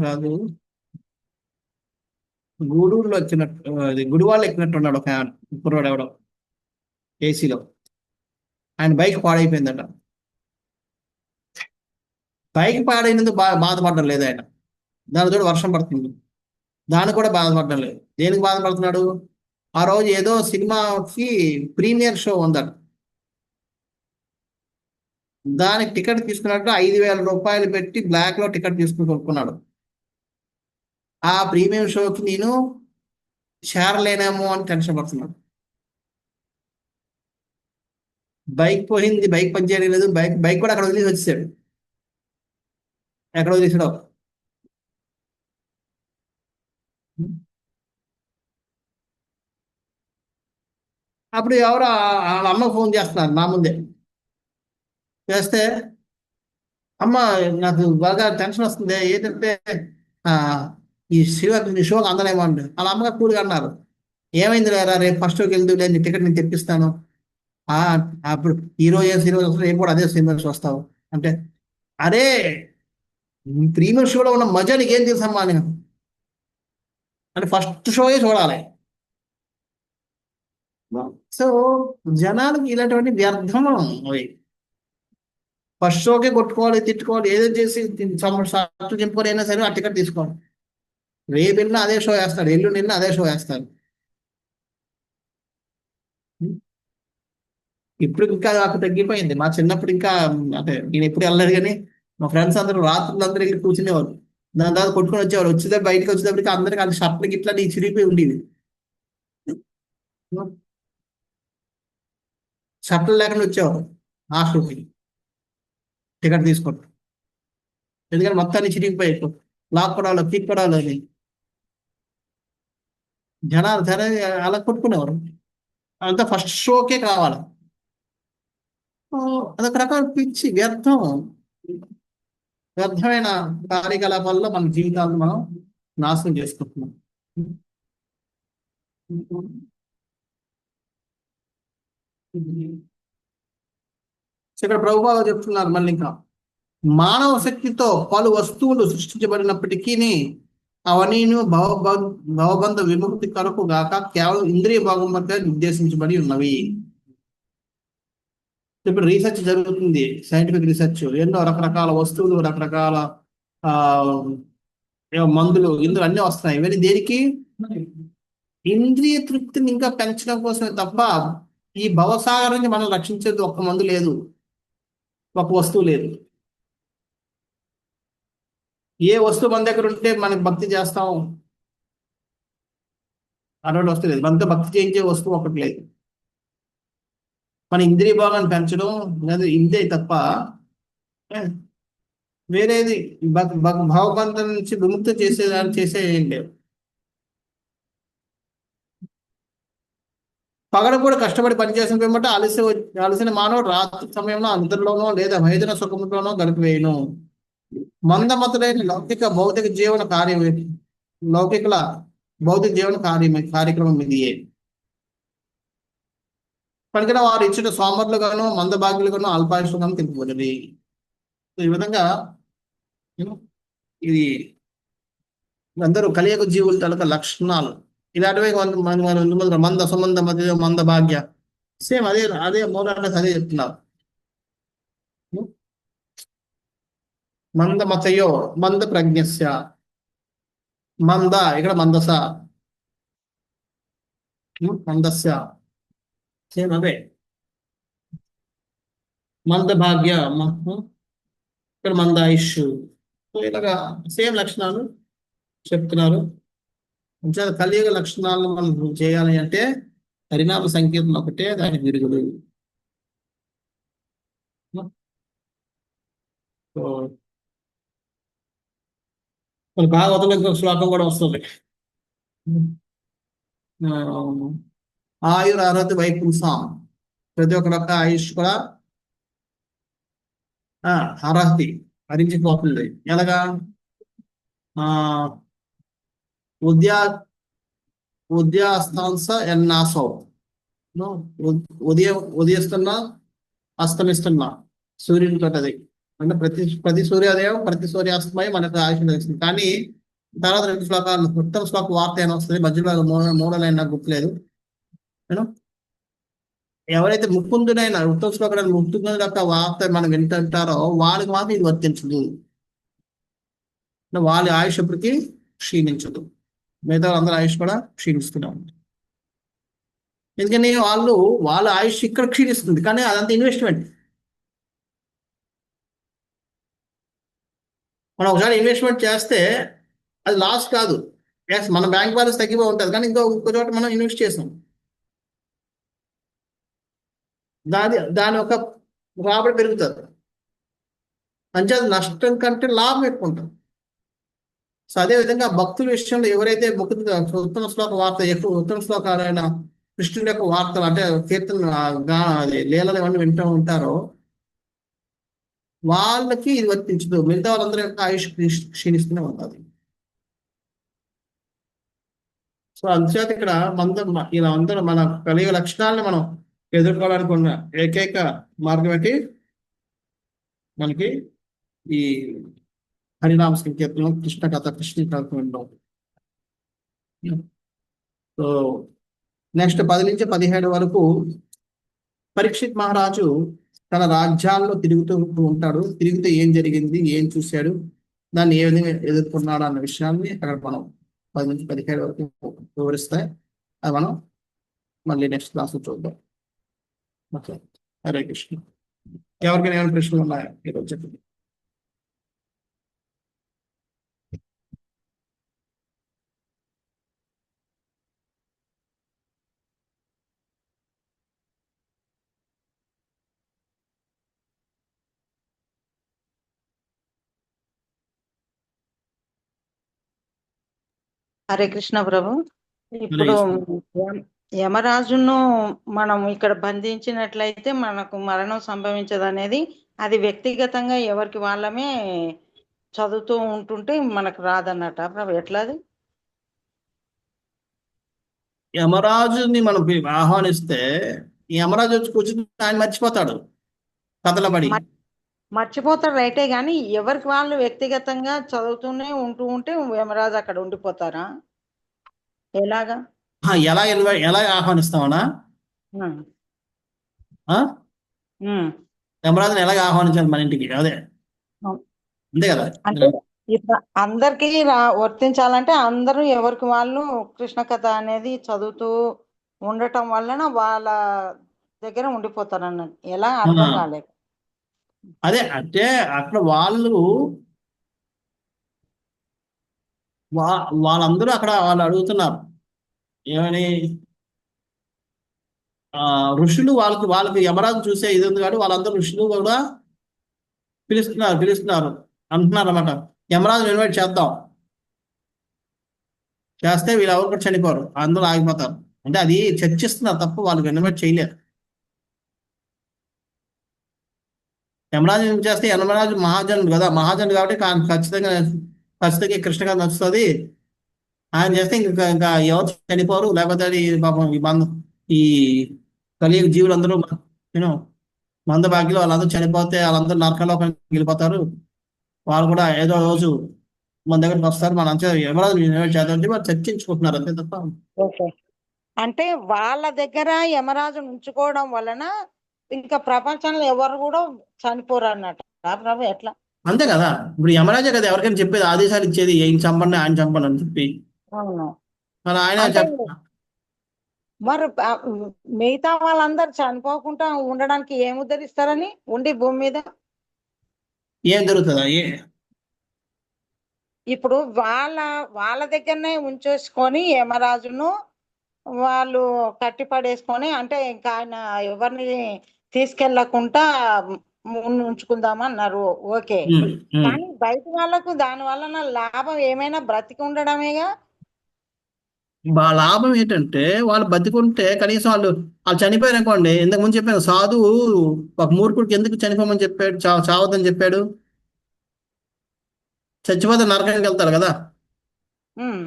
కాదు, గూడూరులో వచ్చినట్టు, అది గుడివాళ్ళు ఎక్కినట్టు ఉన్నాడు ఒక కుర్రాడు ఎవడో ఏసీలో. ఆయన బైక్ పాడైపోయిందట. బైక్ పాడైనందుకు బాధపడడం లేదు ఆయన. దానితో వర్షం పడుతుంది, దానికి కూడా బాధపడడం లేదు. దేనికి బాధపడుతున్నాడు? ఆ రోజు ఏదో సినిమాకి ప్రీమియర్ షో ఉందట, దానికి టికెట్ తీసుకున్నట్టు 5,000 రూపాయలు పెట్టి బ్లాక్ లో టికెట్ తీసుకుని కొనుక్కున్నాడు. ఆ ప్రీమియం షోకి నేను చేరలేనేమో అని టెన్షన్ పడుతున్నాడు. బైక్ పోయింది, బైక్ పనిచేయడం లేదు, బైక్ కూడా అక్కడ వదిలేసి వచ్చేసాడు. ఎక్కడ వదిలేసాడో. అప్పుడు ఎవరు వాళ్ళ అమ్మకు ఫోన్ చేస్తున్నారు నా ముందే. చేస్తే, అమ్మ నాకు బాగా టెన్షన్ వస్తుంది, ఏంటంటే ఈ షోకి అందలేమో అండి. వాళ్ళ అమ్మగారు కూలిగా అన్నారు, ఏమైంది లేరా, రేపు ఫస్ట్ షోకి వెళ్తూ లేదు, టికెట్ నేను తెప్పిస్తాను. అప్పుడు ఈరోజు సినిమా వస్తావు, రేపు కూడా అదే సినిమా వస్తావు అంటే, అరే ప్రీమియర్ షోలో ఉన్న మజా నీకేం తెలుసమ్మా నేను అంటే ఫస్ట్ షోయే చూడాలి. సో జనాలకి ఇలాంటివన్నీ వ్యర్థం. అవి ఫస్ట్ షోకే కొట్టుకోవాలి, తిట్టుకోవాలి, ఏదో చేసి షర్ట్లు చింపుకొని అయినా సరే ఆ టికెట్ తీసుకోవాలి. రేపు వెళ్ళినా అదే షో వేస్తాడు, ఎల్లుండి వెళ్ళినా అదే షో వేస్తాడు. ఇప్పుడు ఇంకా నాకు తగ్గిపోయింది. మా చిన్నప్పుడు ఇంకా అంటే నేను ఎప్పుడు వెళ్ళలేదు, కానీ మా ఫ్రెండ్స్ అందరూ రాత్రులు అందరూ వెళ్ళి కూర్చునేవారు. దాని తర్వాత కొట్టుకొని వచ్చేవారు. వచ్చేటప్పుడు బయటకు వచ్చేటప్పటికి అందరికి అది షర్ట్లు గిట్లా నీ చిరిగిపోయి ఉండేది. షర్ట్లు లేకుండా వచ్చేవారు హాస్టల్కి టికెట్ తీసుకుంటారు. ఎందుకంటే మొత్తాన్ని చిరిగిపోయి లాక్కోవడాలు, పీక్కోవడాలు అని జనాలు సరే అలా కొట్టుకునేవారు. అంతా ఫస్ట్ షోకే కావాలి. అదొక రకమైన పిచ్చి, వ్యర్థమైన కార్యకలాపాల్లో మన జీవితాలను మనం నాశనం చేసుకుంటున్నాం. ఇక్కడ ప్రభుపాద చెప్తున్నారు మళ్ళీ ఇంకా, మానవ శక్తితో పలు వస్తువులు సృష్టించబడినప్పటికీ అవన్నీ భవబంధ విముక్తి కొరకు గాక కేవలం ఇంద్రియ భాగం మధ్య నిర్దేశించబడి ఉన్నవి. ఇప్పుడు రీసెర్చ్ జరుగుతుంది, సైంటిఫిక్ రీసెర్చ్. ఎన్నో రకరకాల వస్తువులు, రకరకాల మందులు, ఇందులో అన్నీ వస్తున్నాయి. ఇవన్నీ దేనికి? ఇంద్రియ తృప్తిని ఇంకా పెంచడం కోసమే తప్ప ఈ భవసాగర్ నుంచి మనం రక్షించేది ఒక్క మందు లేదు, ఒక వస్తువు లేదు. ఏ వస్తువు మన దగ్గర ఉంటే మనకి భక్తి చేస్తాం, అటువంటి వస్తువు లేదు. మనతో భక్తి చేయించే వస్తువు ఒకటి లేదు. మన ఇంద్రియ భాగాన్ని పెంచడం లేదా ఇంతే తప్ప వేరేది భావబంధం నుంచి విముక్తి చేసే ఏం లేవు. పగడ కూడా కష్టపడి పనిచేసిన పిమ్మట అలసిన మానవుడు రాత్రి సమయంలో అందరిలోనో లేదా భైదన సుఖంలోనో గడిపివేయను. మందమతులైన భౌతిక జీవన కార్యక్రమం ఇదియే. పలికిన వారు ఇచ్చిన సోమరులుగాను, మందభాగ్యులుగాను, అల్పాయుషులుగాను తిప్పుబడి. ఈ విధంగా ఇది అందరూ కలియుగ జీవుల తాలూకా లక్షణాలు. ఇలాంటివి మంద సుమంద మధ్య మంద భాగ్య సేమ్ అదే అదే మూలాలు అదే చెప్తున్నారు. మంద మతయో మంద ప్రజ్ఞస్య మంద ఇక్కడ మందస మందస్య సేమ్ అవే మంద భాగ్య ఇక్కడ మంద ఆయుష్. సో ఇలాగా సేమ్ లక్షణాలు చెప్తున్నారు. అంచేత కలియుగ లక్షణాలను మనం చేయాలి అంటే హరినామ సంకీర్తన ఒకటే దానికి విరుగుడు. సో మన భాగవతంలో ఇంకొక శ్లోకం కూడా వస్తుంది. ఆయుర అర్హతి వైపుంసాం, ప్రతి ఒక్కరి యొక్క ఆయుష్ కూడా అర్హతి హరించిపోతుంది. ఎలాగా ఉద్యా ఉద్యాస్తాంస ఎన్నాసో ఉదయిస్తున్నా అస్తమిస్తున్నా సూర్యునితో అది అంటే ప్రతి సూర్యోదయం ప్రతి సూర్యాస్తమయం మనకు ఆయుష్ తెలుస్తుంది. కానీ తర్వాత 2 శ్లోకాలు ఉత్తమ శ్లోక వార్త అయినా వస్తుంది, మధ్యలో మూడో లైన్ నాకు గుర్తులేదు. ఎవరైతే ముకుందునైనా ఉత్తమ శ్లోకాలు ముకుందుని యొక్క వార్త మనం వింటుంటారో వాళ్ళకి మాత్రం ఇది వర్తించదు. వాళ్ళ ఆయుష్ ఎప్పటికీ క్షీణించదు, మిగతా అందరూ ఆయుష్ కూడా క్షీణిస్తూనే ఉంటుంది. ఎందుకని వాళ్ళ ఆయుష్ ఇక్కడ క్షీణిస్తుంది, కానీ అదంతా ఇన్వెస్ట్మెంట్. మనం ఒకసారి ఇన్వెస్ట్మెంట్ చేస్తే అది లాస్ కాదు. ఎస్, మన బ్యాంక్ బ్యాలెన్స్ తగ్గిపో ఉంటుంది, కానీ ఇంకో చోట మనం ఇన్వెస్ట్ చేసాం, దాని ఒక రాబడి పెరుగుతుంది. అంటే అది నష్టం కంటే లాభం ఎక్కువ ఉంటుంది. సో అదేవిధంగా భక్తుల విషయంలో ఎవరైతే ఉత్తమ శ్లోక వార్త ఎక్కువ ఉత్తమ శ్లోకాలైన కృష్ణుడి యొక్క వార్తలు అంటే కీర్తన లీలలు ఇవన్నీ వింటూ ఉంటారో వాళ్ళకి ఇది వర్తించదు, మిగతా వాళ్ళందరి యొక్క ఆయుష్ క్షీణిస్తూనే ఉంటుంది. సో అందుచేత ఇక్కడ ఇలా అందరూ మన కలియుగ లక్షణాలను మనం ఎదుర్కోవడానికి ఉన్న ఏకైక మార్గం ఏంటి? మనకి ఈ హరినామ సంకీర్తనం, కృష్ణ కథ, కృష్ణ కథ వినడం. సో నెక్స్ట్ 10 నుంచి 17 వరకు పరీక్షిత్ మహారాజు తన రాజ్యాల్లో తిరుగుతూ ఉంటాడు. తిరిగితే ఏం జరిగింది, ఏం చూశాడు, దాన్ని ఏ విధంగా ఎదుర్కొన్నాడు అన్న విషయాన్ని అక్కడ మనం 10 నుంచి 17 వరకు వివరిస్తాయి. అది మనం మళ్ళీ నెక్స్ట్ క్లాస్ చూద్దాం. ఓకే, హరే కృష్ణ. ఎవరికైనా ఏమైనా ప్రశ్నలు ఉన్నాయా ఈరోజు చెప్పండి. హరే కృష్ణ ప్రభు. ఇప్పుడు యమరాజును మనం ఇక్కడ బంధించినట్లయితే మనకు మరణం సంభవించదనేది అది వ్యక్తిగతంగా ఎవరికి వాళ్ళమే చదువుతూ ఉంటుంటే మనకు రాదన్నట ప్రభు. ఎట్లాది? యమరాజుని మనం ఆహ్వానిస్తే యమరాజు వచ్చి కూర్చుని ఆయన మర్చిపోతాడు, కథల పడి మర్చిపోతాడు రైటే, కానీ ఎవరికి వాళ్ళు వ్యక్తిగతంగా చదువుతూనే ఉంటే యమరాజు అక్కడ ఉండిపోతారా? ఎలాగా? ఎలా ఆహ్వానిస్తామనా? యమరాజుని ఎలాగ ఆహ్వానించాలి మన ఇంటికి? అదే అంతే కదా. అంటే ఇట్లా అందరికి వర్తించాలంటే అందరూ ఎవరికి వాళ్ళు కృష్ణ కథ అనేది చదువుతూ ఉండటం వలన వాళ్ళ దగ్గర ఉండిపోతారు అన్నది. ఎలా అర్థం కాలేదు. అదే అంటే అక్కడ వాళ్ళందరూ అక్కడ వాళ్ళు అడుగుతున్నారు ఏమని, ఋషులు వాళ్ళకి యమరాజు చూసే ఇది ఉంది కాబట్టి వాళ్ళందరూ ఋషులు కూడా పిలుస్తున్నారు అంటున్నారు అన్నమాట. యమరాజు ఇన్వైట్ చేద్దాం, చేస్తే వీళ్ళు ఎవరు కూడా చనిపోరు, అందరూ ఆగిపోతారు. అంటే అది చర్చిస్తున్నారు తప్ప వాళ్ళు ఇన్వైట్ చేయలేరు. యమరాజు చేస్తే యమరాజు మహాజనుడు కదా, మహాజనుడు కాబట్టి ఖచ్చితంగా కృష్ణ కథ నచ్చుతుంది. ఆయన చేస్తే ఇంకా ఎవరు చనిపోరు, లేకపోతే పాపం ఈ కలియుగ జీవులందరూ మందభాగ్యులు వాళ్ళందరూ చనిపోతే వాళ్ళందరూ నరకంలో వెళ్ళిపోతారు. వాళ్ళు కూడా ఏదో రోజు మన దగ్గరికి వస్తారు, మన అంతా యమరాజు చేద్దాం వాళ్ళు చర్చించుకుంటున్నారు అంతే తప్ప. ఓకే. అంటే వాళ్ళ దగ్గర యమరాజు ఉంచుకోవడం వలన ఇంకా ప్రపంచంలో ఎవరు కూడా చనిపోరు అన్నట్టు ప్రభు ఎట్లా? అంతే కదా, ఇప్పుడు యమరాజే కదా ఎవరికైనా చెప్పేది, ఆదేశాలు ఇచ్చేది, ఏం చంపండి ఆయన చంపండి అని చెప్పి. అవును. మరి ఆయన అంటే చెప్ప మరి మిగతా వాళ్ళందరూ చనిపోకుండా ఉండడానికి ఏం ఉద్ధరిస్తారని ఉండి భూమి మీద? ఏం జరుగుతుందా ఇప్పుడు వాళ్ళ దగ్గరనే ఉంచేసుకొని యమరాజును వాళ్ళు కట్టి పడేసుకొని, అంటే ఇంకా ఆయన ఎవరిని తీసుకెళ్లకుండా ఉంచుకుందామన్నారు. ఓకే. ఉమ్, ఉమ్. కానీ బయట వాళ్ళకు దాని వలన లాభం ఏమైనా బ్రతికి ఉండడమేగా. లాభం ఏంటంటే వాళ్ళు బతికుంటే కనీసం వాళ్ళు వాళ్ళు చనిపోయారు అనుకోండి, ఇంతకు ముందు చెప్పాను సాధువు ఒక మూర్ఖుడికి ఎందుకు చనిపోమని చెప్పాడు, చావద్దని చెప్పాడు, చచ్చిపోతే నరకానికి వెళ్తారు కదా. ఉమ్,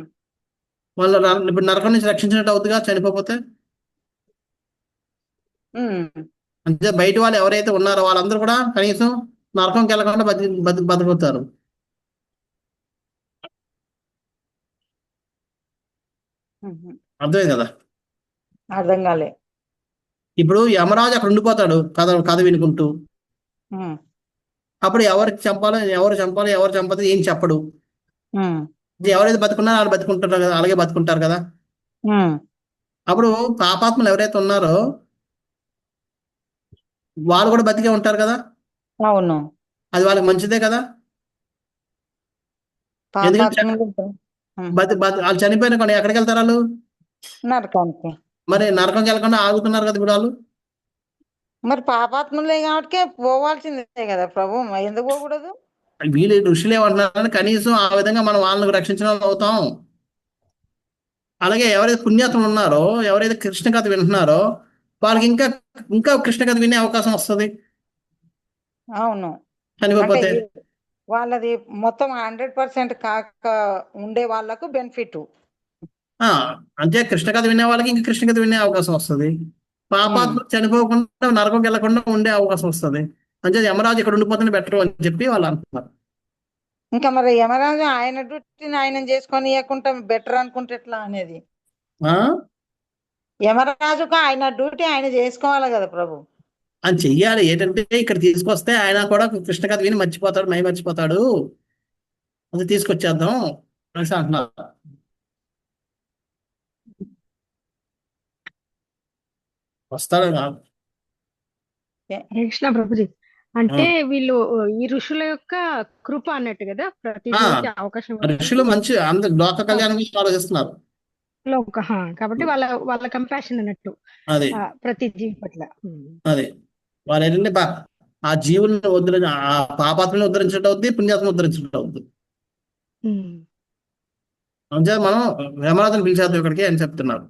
వాళ్ళు ఇప్పుడు నరకం నుంచి రక్షించినట్టు అవుతుందిగా చనిపోతే. ఉమ్, అంటే బయట వాళ్ళు ఎవరైతే ఉన్నారో వాళ్ళందరూ కూడా కనీసం నరకంకి వెళ్ళకుండా బతుకుతారు. ఉమ్. అర్థమే కదా. అర్థం కాలే. ఇప్పుడు యమరాజు అక్కడ ఉండిపోతాడు కథ కథ వినుకుంటూ. ఉమ్, అప్పుడు ఎవరికి చంపాలో ఎవరు చంపాలో ఏం చెప్పడు. ఉమ్, ఎవరైతే బతుకున్నారో వాళ్ళు బతుకుంటారు కదా, అలాగే బతుకుంటారు కదా. ఉమ్. అప్పుడు పాపాత్మలు ఎవరైతే ఉన్నారో వాళ్ళు కూడా బతికే ఉంటారు కదా. అవును. అది వాళ్ళకి మంచిదే కదా. ఎందుకంటే పాపాత్ములు. ఉమ్, వాళ్ళు చనిపోయిన కొన్ని ఎక్కడికి వెళ్తారు వాళ్ళు. నరకానికి. మరి నరకంకి వెళ్ళకుండా ఆగుతున్నారు కదా ఇప్పుడు వాళ్ళు. మరి పాపాత్ములే కాబట్టి పోవాల్సిందే కదా ప్రభు, మరి ఎందుకు పోకూడదు? వీళ్ళు ఋషులు ఏమంటున్నారని కనీసం ఆ విధంగా మనం వాళ్ళని రక్షించిన వాళ్ళు అవుతాం. అలాగే ఎవరైతే పుణ్యాత్ములు ఉన్నారో, ఎవరైతే కృష్ణ కథ వింటున్నారో వాళ్ళకి ఇంకా ఇంకా కృష్ణ కథ వినే అవకాశం వస్తుంది అవును. అంటే చనిపోతే. వాళ్ళది మొత్తం 100% కాక ఉండే వాళ్ళకు బెనిఫిట్. ఆ, అంటే కృష్ణ కథ వినే వాళ్ళకి ఇంకా కృష్ణ కథ వినే అవకాశం వస్తుంది. పాపాత్మ చనిపోకుండా నరకంకి వెళ్లకుండా ఉండే అవకాశం వస్తుంది. అంటే యమరాజు ఇక్కడ ఉండిపోతేనే బెటర్ అని చెప్పి వాళ్ళు అంటున్నారు. ఇంకా మరి యమరాజు ఆయన డ్యూటీని ఆయన చేసుకొని ఇవ్వకుండా బెటర్ అనుకుంటే ఎట్లా అనేది? ఆ యమరాజుకు ఆయన డ్యూటీ ఆయన చేసుకోవాలి కదా ప్రభు. అని చెయ్యాలి. ఏంటంటే ఇక్కడ తీసుకొస్తే ఆయన కూడా కృష్ణ కథ విని మర్చిపోతాడు, మర్చిపోతాడు, అది తీసుకొచ్చేద్దాం అనేసి అంటున్నారు. వస్తాడు కాదు. కృష్ణ ప్రభుజీ, అంటే వీళ్ళు ఈ ఋషుల యొక్క కృప అన్నట్టు కదా, ప్రతి జీవికి అవకాశం ఋషులు ఇవ్వడానికి. మంచి అందరు లోక కళ్యాణం గురించి ఆలోచిస్తున్నారు. కాబట్టి వాళ్ళ వాళ్ళ కంపాషన్ అన్నట్టు అది ప్రతి జీవి పట్ల. అది వాళ్ళు ఏంటంటే ఆ జీవులను ఆ పాపాత్మని ఉద్ధరించినట్టు అవుద్ది, పుణ్యాత్మని ఉద్ధరించినట్టు అవుద్ది. అంటే మనం యమరాజుని పిలిచేద్దాం ఇక్కడికి అని చెప్తున్నారు.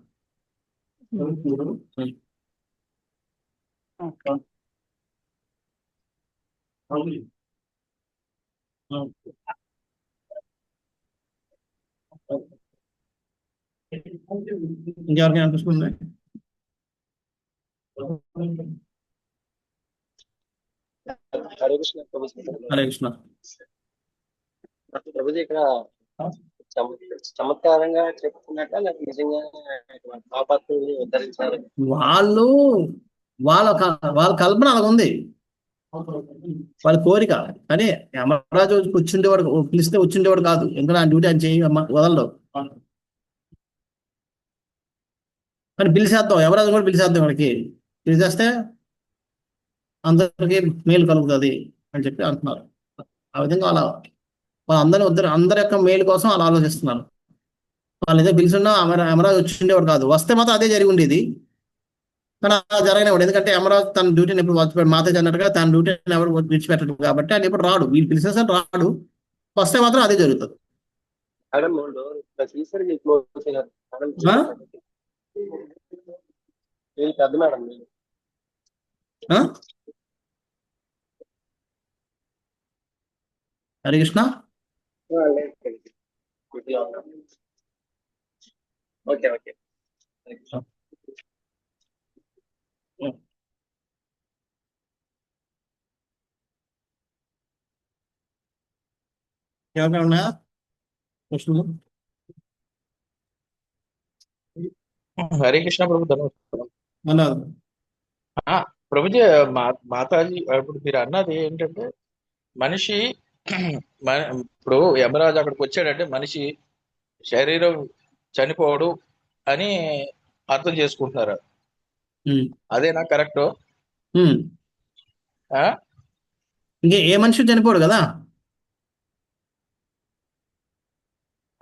ఇంకెవరికైనా అనిపిస్తుంది? హరే కృష్ణ ప్రభుజీ. హరే కృష్ణ. ప్రభుజీ ఇక్కడ చమత్కారంగా చెప్తున్నట్ట లేక నిజంగా పాపాత్ముల్ని ఉద్ధరించారు? వాళ్ళు వాళ్ళ వాళ్ళ కల్పన అలా ఉంది, వాళ్ళ కోరిక. కానీ యమరాజు వచ్చిండేవాడు, పిలిస్తే వచ్చిండేవాడు కాదు. ఎందుకంటే ఆ డ్యూటీ ఆయన చేయి వదలడు. కానీ పిలిచేద్దాం, యమరాజు కూడా పిలిచేద్దాం, వాడికి పిలిచేస్తే అందరికీ మేలు కలుగుతుంది అని చెప్పి అంటున్నారు. ఆ విధంగా అందరి యొక్క మేలు కోసం అలా ఆలోచిస్తున్నారు. వాళ్ళు ఏదో పిలిచిన్నా యమరాజు వచ్చిండేవాడు కాదు. వస్తే మాత్రం అదే జరిగి ఉండేది, కానీ అలా జరగనివాడు. ఎందుకంటే యమరాజు తన డ్యూటీని ఎప్పుడు మర్చిపోయాడు. మాతాజీ అన్నట్టుగా తన డ్యూటీని ఎవరు విడిచిపెట్టడు కాబట్టి ఆయన ఎప్పుడు రాడు. వీళ్ళు పిలిచిన సార్ రాడు, వస్తే మాత్రం అదే జరుగుతుంది. పెద్ద madam Hare Krishna. Okay okay. ఎవరికైనా ఉన్నాయా? ప్రశ్నలు? హరే కృష్ణ ప్రభు ధన్యవాదాలు. ధన్యవాదాలు. ప్రభుజీ, మాతాజీ ఇప్పుడు మీరు అన్నది ఏంటంటే మనిషి ఇప్పుడు యమరాజు అక్కడికి వచ్చాడంటే మనిషి శరీరం చనిపోవడు అని అర్థం చేసుకుంటున్నారు. ఉమ్, అదేనా కరెక్ట్? ఉమ్. ఇంకే ఏ మనిషి చనిపోడు కదా.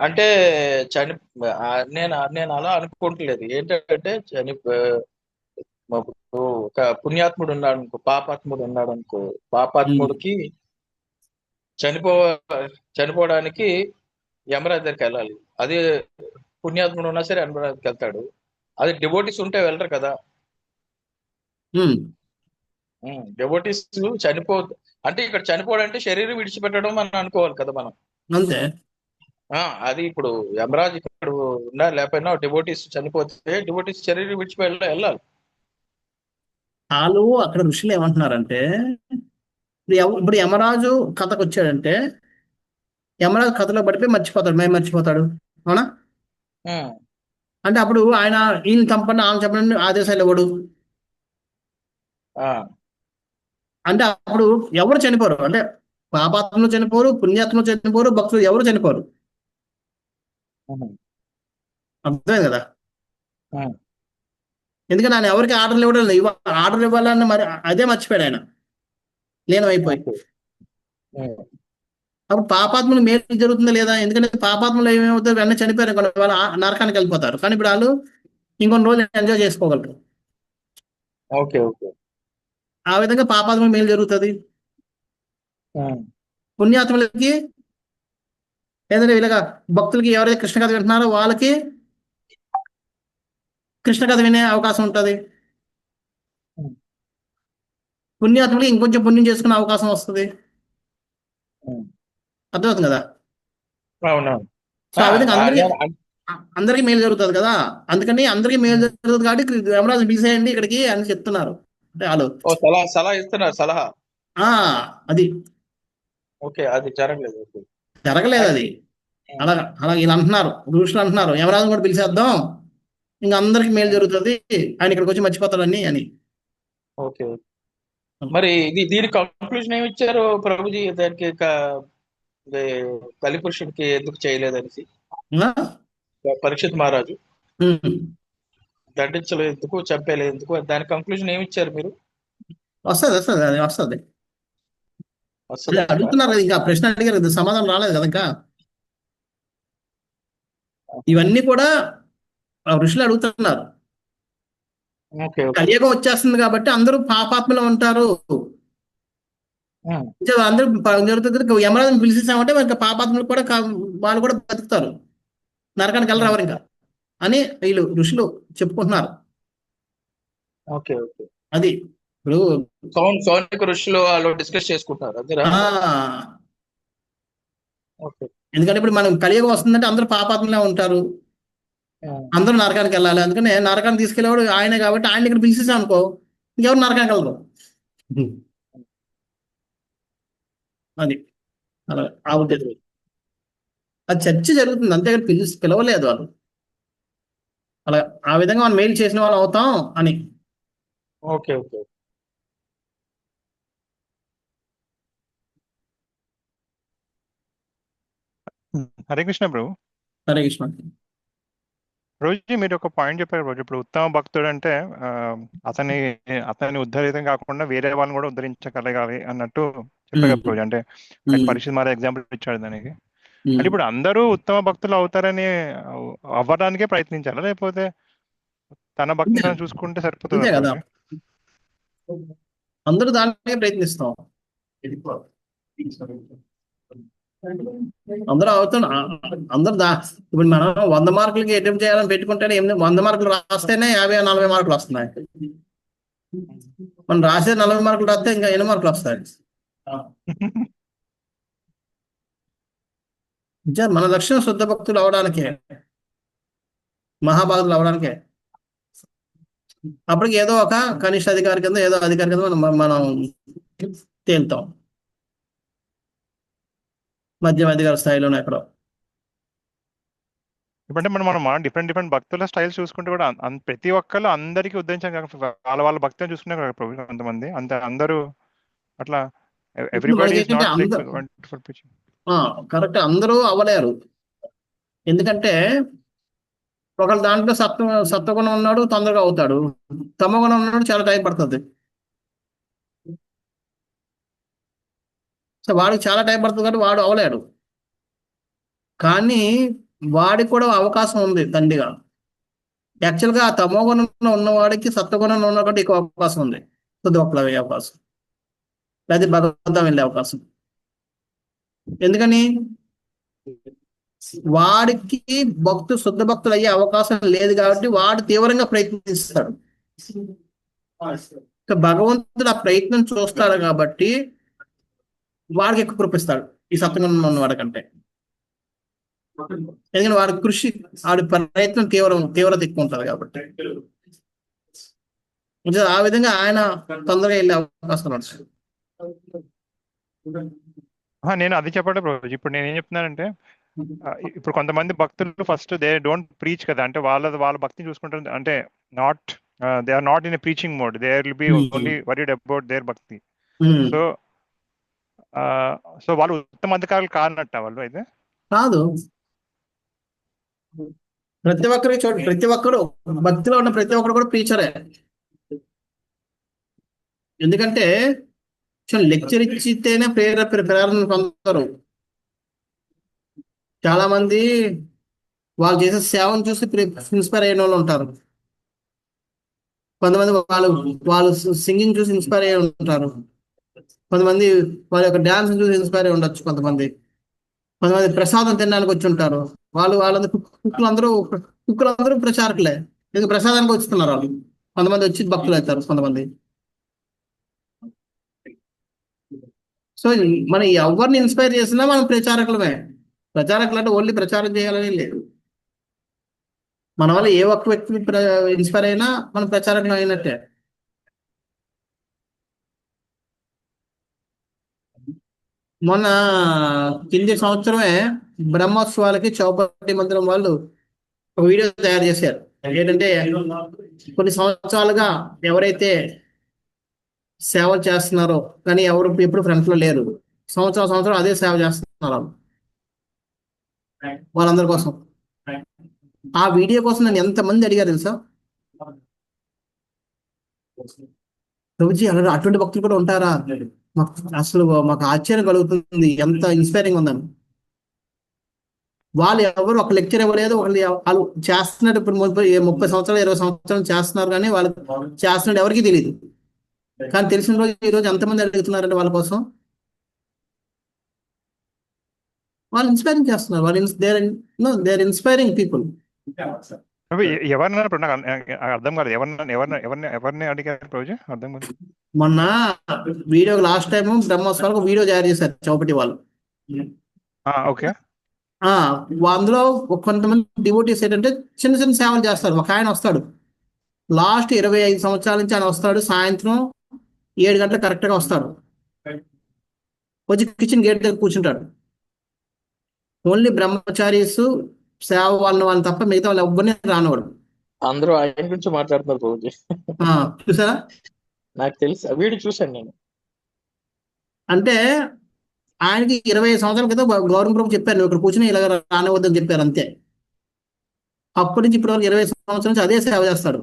అంటే చని నేను అలా అనుకోవట్లేదు. ఏంటంటే ఒక పుణ్యాత్ముడు ఉన్నాడు అనుకో, పాపాత్ముడు ఉన్నాడు అనుకో, పాపాత్ముడికి చనిపోవడానికి యమరాజు దగ్గరికి వెళ్ళాలి. అది పుణ్యాత్ముడు ఉన్నా సరే యమరాజుకి వెళ్తాడు. అది డివోటీస్ ఉంటే వెళ్ళరు కదా. ఉమ్, డివోటీస్ అంటే ఇక్కడ చనిపోవడంటే శరీరం విడిచిపెట్టడం అని అనుకోవాలి కదా మనం. అంతే. అది ఇప్పుడు యమరాజు ఇక్కడ ఉన్నా లేకపోయినా డివోటీస్ చనిపోతే డివోటీస్ శరీరం వెళ్ళాలి. వాళ్ళు అక్కడ ఋషులు ఏమంటున్నారంటే ఇప్పుడు యమరాజు కథకు వచ్చాడంటే యమరాజు కథలో పడిపోయి మర్చిపోతాడు, మేము మర్చిపోతాడు. అవునా? అంటే అప్పుడు ఆయన ఈయన చంపండి ఆమె చంపండి ఆదేశాలు ఇవ్వడు. అంటే అప్పుడు ఎవరు చనిపోరు. అంటే పాపాత్మలు చనిపోరు, పుణ్యాత్మలు చనిపోరు, భక్తులు ఎవరు చనిపోరు. అర్థమైంది కదా. ఎందుకంటే ఆయన ఎవరికి ఆర్డర్లు ఇవ్వడం లేదు. ఆర్డర్ ఇవ్వాలన్న మరి అదే మర్చిపోయాడు ఆయన, లీనమైపోయి. అప్పుడు పాపాత్మలు మేలు జరుగుతుందా లేదా? ఎందుకంటే పాపాత్మలు ఏమవుతారు, వెంటనే చనిపోయారు అనుకోండి, వాళ్ళు నరకానికి వెళ్ళిపోతారు. కానీ ఇప్పుడు వాళ్ళు ఇంకొన్ని రోజులు ఎంజాయ్ చేసుకోగలరు. ఆ విధంగా పాపాత్మలు మేలు జరుగుతుంది. పుణ్యాత్మలకి ఏదైనా ఇలాగా భక్తులకి ఎవరైతే కృష్ణ కథ వింటున్నారో వాళ్ళకి కృష్ణ కథ వినే అవకాశం ఉంటుంది. పుణ్యాత్మలకి ఇంకొంచెం పుణ్యం చేసుకునే అవకాశం వస్తుంది. అర్థమవుతుంది కదా. సో ఆ విధంగా అందరికీ మేలు జరుగుతుంది కదా. అందుకని అందరికీ మేలు జరుగుతుంది కాబట్టి యమరాజు పిలిచేయండి ఇక్కడికి అని చెప్తున్నారు. అంటే వాళ్ళు సలహా ఇస్తున్నారు. సలహా అది అది జరగలేదు. అది అలా ఇలా అంటున్నారు, ఋషులు అంటున్నారు యమరాజు కూడా పిలిచేద్దాం, ఇంకా అందరికి మేలు జరుగుతుంది, ఆయన ఇక్కడికి వచ్చి మర్చిపోతాడని అని. మరి దీని కంక్లూజన్ ఏమి ఇచ్చారు ప్రభుజీ? దానికి కలిపురుషుడికి ఎందుకు చేయలేదనేసి పరీక్షిత్ మహారాజు దండించలేదు ఎందుకు, చంపేలేదు ఎందుకు, దాని కంక్లూజన్ ఏమి ఇచ్చారు మీరు? వస్తుంది అడుగుతున్నారు కదా, ఇంకా ప్రశ్న అడిగారు కదా, సమాధానం రాలేదు కదా ఇంకా. ఇవన్నీ కూడా ఋషులు అడుగుతున్నారు. కలియుగం వచ్చేస్తుంది కాబట్టి అందరూ పాపాత్మలో ఉంటారు. అందరూ జరుగుతుంది. యమరాజుని పిలిచేసామంటే మరి పాపాత్మలు కూడా వాళ్ళు కూడా బతుకుతారు, నరకానికి వెళ్ళరు ఎవరు ఇంకా అని వీళ్ళు ఋషులు చెప్పుకుంటున్నారు. అది ఇప్పుడు సౌనిక ఋషులు వాళ్ళు డిస్కస్ చేసుకుంటారు. ఎందుకంటే ఇప్పుడు మనం కలియుగం వస్తుందంటే అందరూ పాపాత్మలే ఉంటారు, అందరూ నరకానికి వెళ్ళాలి. అందుకని నరకానికి తీసుకెళ్ళేవాడు ఆయనే కాబట్టి ఆయన ఇక్కడ పిలిచేసాం అనుకో ఇంకెవరు నరకానికి వెళ్ళరు. అది అలా ఆ ఉద్దేశం. అది చర్చ జరుగుతుంది అంతేగాని పిలవలేదు వాళ్ళు. అలా ఆ విధంగా మనం మెయిల్ చేసిన వాళ్ళు అవుతాం అని. హరే కృష్ణ ప్రభు. హరే కృష్ణ. రోజు మీరు ఒక పాయింట్ చెప్పారు రోజు. ఇప్పుడు ఉత్తమ భక్తుడు అంటే అతన్ని ఉద్ధరించడం కాకుండా వేరే వాళ్ళని కూడా ఉద్ధరించగలగాలి అన్నట్టు చెప్పారు రోజు. అంటే పరిస్థితి మరి ఎగ్జాంపుల్ ఇచ్చాడు దానికి. అంటే ఇప్పుడు అందరూ ఉత్తమ భక్తులు అవుతారని అవ్వడానికే ప్రయత్నించాలా, లేకపోతే తన భక్తులను చూసుకుంటే సరిపోతుంది కదా? అందరూ దానికే ప్రయత్నిస్తాం. అందరూ అవుతున్నా అందరూ ఇప్పుడు మనం 100 మార్కులకి అటెంప్ట్ చేయాలని పెట్టుకుంటేనే 100 మార్కులు రాస్తేనే 50-40 మార్కులు వస్తున్నాయి. మనం రాసే 40 మార్కులు రాస్తే ఇంకా 8 మార్కులు వస్తాయి. మన లక్ష్యం శుద్ధ భక్తులు అవడానికే, మహాభారతులు అవడానికే. అప్పటికి ఏదో ఒక కనిష్ట అధికారి కింద ఏదో అధికారి కింద మనం తేలుతాం, మధ్యమ అధికార స్థాయిలోనే ఎక్కడో. ఇప్పుడంటే మనం డిఫరెంట్ భక్తుల స్టైల్స్ చూసుకుంటే కూడా ప్రతి ఒక్కళ్ళు అందరికీ ఉద్ధరించాలి కాక వాళ్ళ భక్తులను చూసుకునే కదా ప్రభు కొంతమంది అందరూ అట్లా ఇప్పుడు ఎవ్రీబడి ఈజ్ మనకేంటంటే నాట్ ఫర్ ప్రీచింగ్. కరెక్ట్ అందరూ అవ్వలేరు. ఎందుకంటే ఒకళ్ళ దాంట్లో సత్వగుణం ఉన్నాడు తొందరగా అవుతాడు, తమగుణం ఉన్నాడు చాలా టైం పడుతుంది. సో వాడికి చాలా టైం పడుతుంది కాబట్టి వాడు అవ్వలేడు. కానీ వాడికి కూడా అవకాశం ఉంది తండ్రిగా. యాక్చువల్గా ఆ తమోగుణంలో ఉన్నవాడికి సత్వగుణంలో ఉన్న కంటే ఎక్కువ అవకాశం ఉంది. శుద్ధ భక్తులు అయ్యే అవకాశం, లేదా భగవంతం వెళ్ళే అవకాశం. ఎందుకని వాడికి శుద్ధ భక్తులు అయ్యే అవకాశం లేదు కాబట్టి వాడు తీవ్రంగా ప్రయత్నిస్తాడు. భగవంతుడు ఆ ప్రయత్నం చూస్తాడు కాబట్టి వాడికి ఎక్కువ కృపిస్తాడు ఈ సత్వగుణంలో ఉన్న వాడికంటే. ఎందుకంటే వాడి కృషి వాడి ప్రయత్నం తీవ్రత ఎక్కువ ఉంటుంది కాబట్టి. ఆ విధంగా ఆయన తొందరగా వెళ్ళే అవకాశం ఉంటుంది. నేను అది చెప్పండి ప్రభు. ఇప్పుడు నేను ఏం చెప్తున్నానంటే ఇప్పుడు కొంతమంది భక్తులు ఫస్ట్ దే డోంట్ ప్రీచ్ కదా, అంటే వాళ్ళ భక్తిని చూసుకుంటారు, అంటే they are not in a preaching mode, they will be only worried about their భక్తి. సో వాళ్ళు ఉత్తమ అధికారులు కానట్ట వాళ్ళు అయితే కాదు. ప్రతి ఒక్కరు భక్తిలో ఉన్న ప్రతి ఒక్కరు కూడా ప్రీచరే. ఎందుకంటే లెక్చర్ ఇచ్చితేనే ప్రేరణ పొందుతారు. చాలా మంది వాళ్ళు చేసే సేవను చూసి ఇన్స్పైర్ అయిన వాళ్ళు ఉంటారు. కొంతమంది వాళ్ళు సింగింగ్ చూసి ఇన్స్పైర్ అయ్యి ఉంటారు. కొంతమంది వాళ్ళ యొక్క డాన్స్ చూసి ఇన్స్పైర్ అయి ఉండొచ్చు. కొంతమంది ప్రసాదం తినడానికి వచ్చి ఉంటారు. వాళ్ళందరూ కుక్కులందరూ ప్రచారకులే, ఎందుకు ప్రసాదానికి వస్తున్నారు వాళ్ళు. కొంతమంది వచ్చి భక్తులు అవుతారు కొంతమంది. సో మనం ఎవరిని ఇన్స్పైర్ చేసినా మనం ప్రచారకులమే. ప్రచారకులు అంటే ఓన్లీ ప్రచారం చేయాలని లేదు. మన వల్ల ఏ ఒక్క వ్యక్తి ఇన్స్పైర్ అయినా మనం ప్రచారకులు అయినట్టే. మొన్న కింది సంవత్సరమే బ్రహ్మోత్సవాలకి చౌపటి మందిరం వాళ్ళు ఒక వీడియో తయారు చేశారు. ఏంటంటే కొన్ని సంవత్సరాలుగా ఎవరైతే సేవలు చేస్తున్నారో కానీ ఎవరు ఎప్పుడు ఫ్రంట్ లో లేరు, సంవత్సరం అదే సేవ చేస్తున్నారు వాళ్ళందరి కోసం. ఆ వీడియో కోసం నన్ను ఎంతమంది అడిగారు తెలుసా, ప్రభుజీ అలా అటువంటి భక్తులు కూడా ఉంటారా, మాకు ఆశ్చర్యం కలుగుతుంది, ఎంత ఇన్స్పైరింగ్ ఉందని. వాళ్ళు ఎవరు ఒక లెక్చర్ ఇవ్వలేదు. వాళ్ళు చేస్తున్నట్టు ఇప్పుడు 30 సంవత్సరాలు 20 సంవత్సరాలు చేస్తున్నారు కానీ వాళ్ళు చేస్తున్నట్టు ఎవరికి తెలియదు. కానీ తెలిసిన రోజు ఈ రోజు ఎంతమంది అడుగుతున్నారంటే వాళ్ళ కోసం. వాళ్ళు ఇన్స్పైరింగ్ చేస్తున్నారు. They're inspiring people. ఎవరిని అర్థం కాదు, ఎవరిని అడిగారు రోజు అర్థం కాదు. మొన్న వీడియో లాస్ట్ టైం బ్రహ్మోత్సవాలకు వీడియో తయారు చేశారు చౌపటి వాళ్ళు. ఓకే. అందులో కొంతమంది డివోటీస్ ఏంటంటే చిన్న చిన్న సేవలు చేస్తారు. ఒక ఆయన వస్తాడు, లాస్ట్ 25 సంవత్సరాల నుంచి ఆయన వస్తాడు, సాయంత్రం 7 గంటలకు కరెక్ట్గా వస్తాడు, వచ్చి కిచెన్ గేట్ దగ్గర కూర్చుంటాడు. ఓన్లీ బ్రహ్మచారీస్ సేవ వాళ్ళని తప్ప మిగతా వాళ్ళు ఎవ్వరిని రానివాడు. అందరూ ఆయన గురించి మాట్లాడుతున్నారు ప్రభుజీ. చూసారా, నాకు తెలుసు, వీడియో చూసాను నేను. అంటే ఆయనకి 25 సంవత్సరాల క్రితం గౌరవం ప్రభు చెప్పారు, నువ్వు ఇక్కడ కూర్చుని ఇలా రానివద్దని చెప్పారు అంతే. అప్పటి నుంచి ఇప్పటి వరకు 20 సంవత్సరాల నుంచి అదే సేవ చేస్తాడు.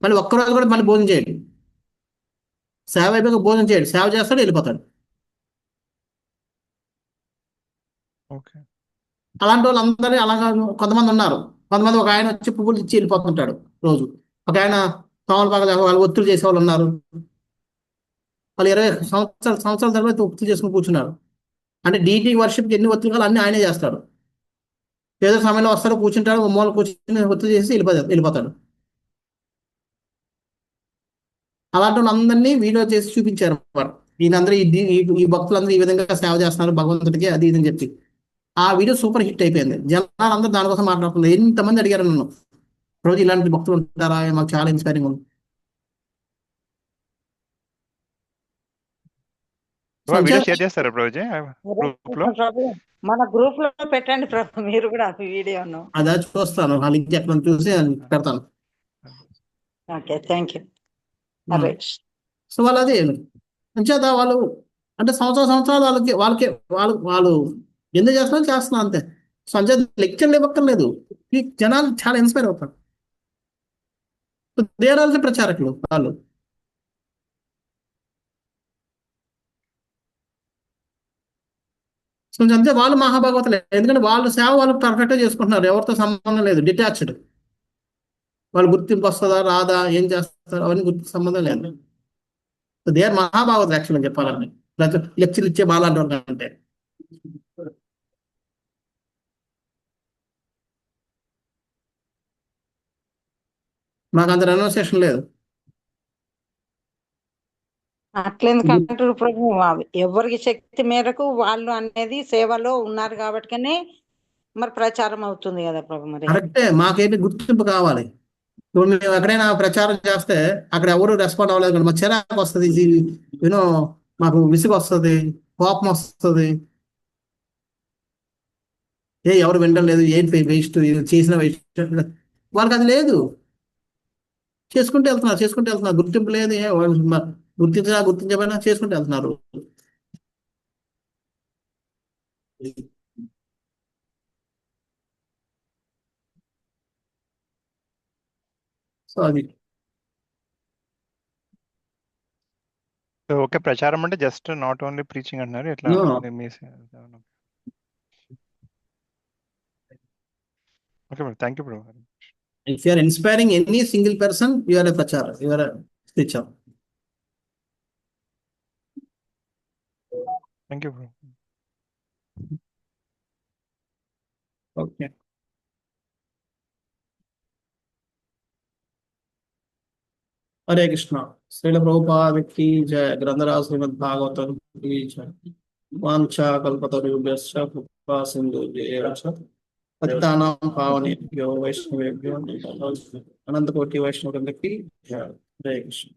మళ్ళీ ఒక్కరోజు కూడా మళ్ళీ భోజనం చేయడు, సేవ అయిపోయాక భోజనం చేయడు, సేవ చేస్తాడు, వెళ్ళిపోతాడు. అలాంటి వాళ్ళు అందరూ అలాగా కొంతమంది ఉన్నారు. కొంతమంది ఒక ఆయన వచ్చి పువ్వులు ఇచ్చి వెళ్ళిపోతుంటాడు రోజు. ఒక ఆయన తోమలపాక వాళ్ళు ఒత్తులు చేసే వాళ్ళు ఉన్నారు. వాళ్ళు 20 సంవత్సరాల తర్వాత ఒత్తులు చేసుకుని కూర్చున్నారు. అంటే డీటీ వర్షిప్కి ఎన్ని ఒత్తులు కావాలి అన్ని ఆయనే చేస్తాడు. ఏదో సమయంలో వస్తాడు, కూర్చుంటాడు, మూల కూర్చుని ఒత్తులు చేసి వెళ్ళిపోతాడు. అలాంటి వాళ్ళందరినీ వీడియో చేసి చూపించారు. ఈయనందరూ ఈ భక్తులందరూ ఈ విధంగా సేవ చేస్తున్నారు భగవంతుడికి, అది ఇదని చెప్పి. ఆ వీడియో సూపర్ హిట్ అయిపోయింది. జనాలు అందరూ దానికోసం మాట్లాడుతున్నారు. ఎంతమంది అడిగారు నన్ను, రోజు ఇలాంటి భక్తులు ఉంటారా, మాకు చాలా ఇన్స్పైరింగ్ ఉంది. వీడియో సంచారం షేర్ చేస్తారా ప్రభుజీ గ్రూప్ లో? ప్రభు మన గ్రూప్ లో పెట్టండి ప్రభు మీరు కూడా వీడియోను. అదా చూస్తాను, ఆ లింక్ ఎక్కడ చూసి పెడతాను. Okay, thank you. Right. So వాళ్ళు అదే అంచేత వాళ్ళు అంటే సంవత్సరాలు వాళ్ళకి వాళ్ళు ఎందుకు చేస్తున్నారు అంతే. సో అంచేత లెక్చర్లు ఇవ్వక్కర్లేదు, ఈ జనాలు చాలా ఇన్స్పైర్ అవుతారు. దేరాల్సిన ప్రచారకులు వాళ్ళు. సో అంతే, వాళ్ళు మహాభాగవతులే. ఎందుకంటే వాళ్ళ సేవ వాళ్ళు పర్ఫెక్ట్గా చేసుకుంటున్నారు, ఎవరితో సంబంధం లేదు, డిటాచ్డ్. వాళ్ళు గుర్తింపు వస్తుందా రాదా, ఏం చేస్తారు అవన్నీ సంబంధం లేదు. దే ఆర్ మహాభాగవతులు యాక్చువల్గా చెప్పాలంటే, లెక్చర్లు ఇచ్చే బాలాంటి వాళ్ళు అంటే. మాకు అంత రెనోసేషన్ లేదు. అట్లెందుకంటారు ప్రభు? ఎవరికి శక్తి మేరకు వాళ్ళు అనేది సేవలో ఉన్నారు కాబట్టినే మరి ప్రచారం అవుతుంది కదా ప్రభు. మరి కరెక్టే, మాకేంటి గుర్తింపు కావాలి. ఇప్పుడు మేము ఎక్కడైనా ప్రచారం చేస్తే అక్కడ ఎవరు రెస్పాండ్ అవ్వలేదు కానీ మాకు చిరాకు వస్తుంది, యూనో మాకు విసుగు వస్తుంది, కోపం వస్తుంది. ఎవరు వినడం లేదు, ఏంటి వేస్ట్, చేసిన వేస్ట్. వాళ్ళకి అది లేదు, చేసుకుంటూ వెళ్తున్నారు. గుర్తింపు లేదు, గుర్తించకపోయినా చేసుకుంటూ వెళ్తున్నారు. సో అది ఓకే, ప్రచారం అంటే జస్ట్ నాట్ ఓన్లీ ప్రీచింగ్ అంటున్నారు ఎట్లా? No. Okay, thank you bro. If you're inspiring any single person, you're a ప్రచారం, you're preacher. Thank you bro. Okay. Hare Krishna. Srila ప్రభుపాదికి జయ. గ్రంథరాజ్ శ్రీమద్ భాగవతం की जय. వాంఛా కల్పతరుభ్యశ్చ కృపా సింధుభ్యేవ చ పతితానాం పావనేభ్యో వైష్ణవేభ్యో నమో నమః. అనంతకోటి వైష్ణవులకి జయ. హరే కృష్ణ.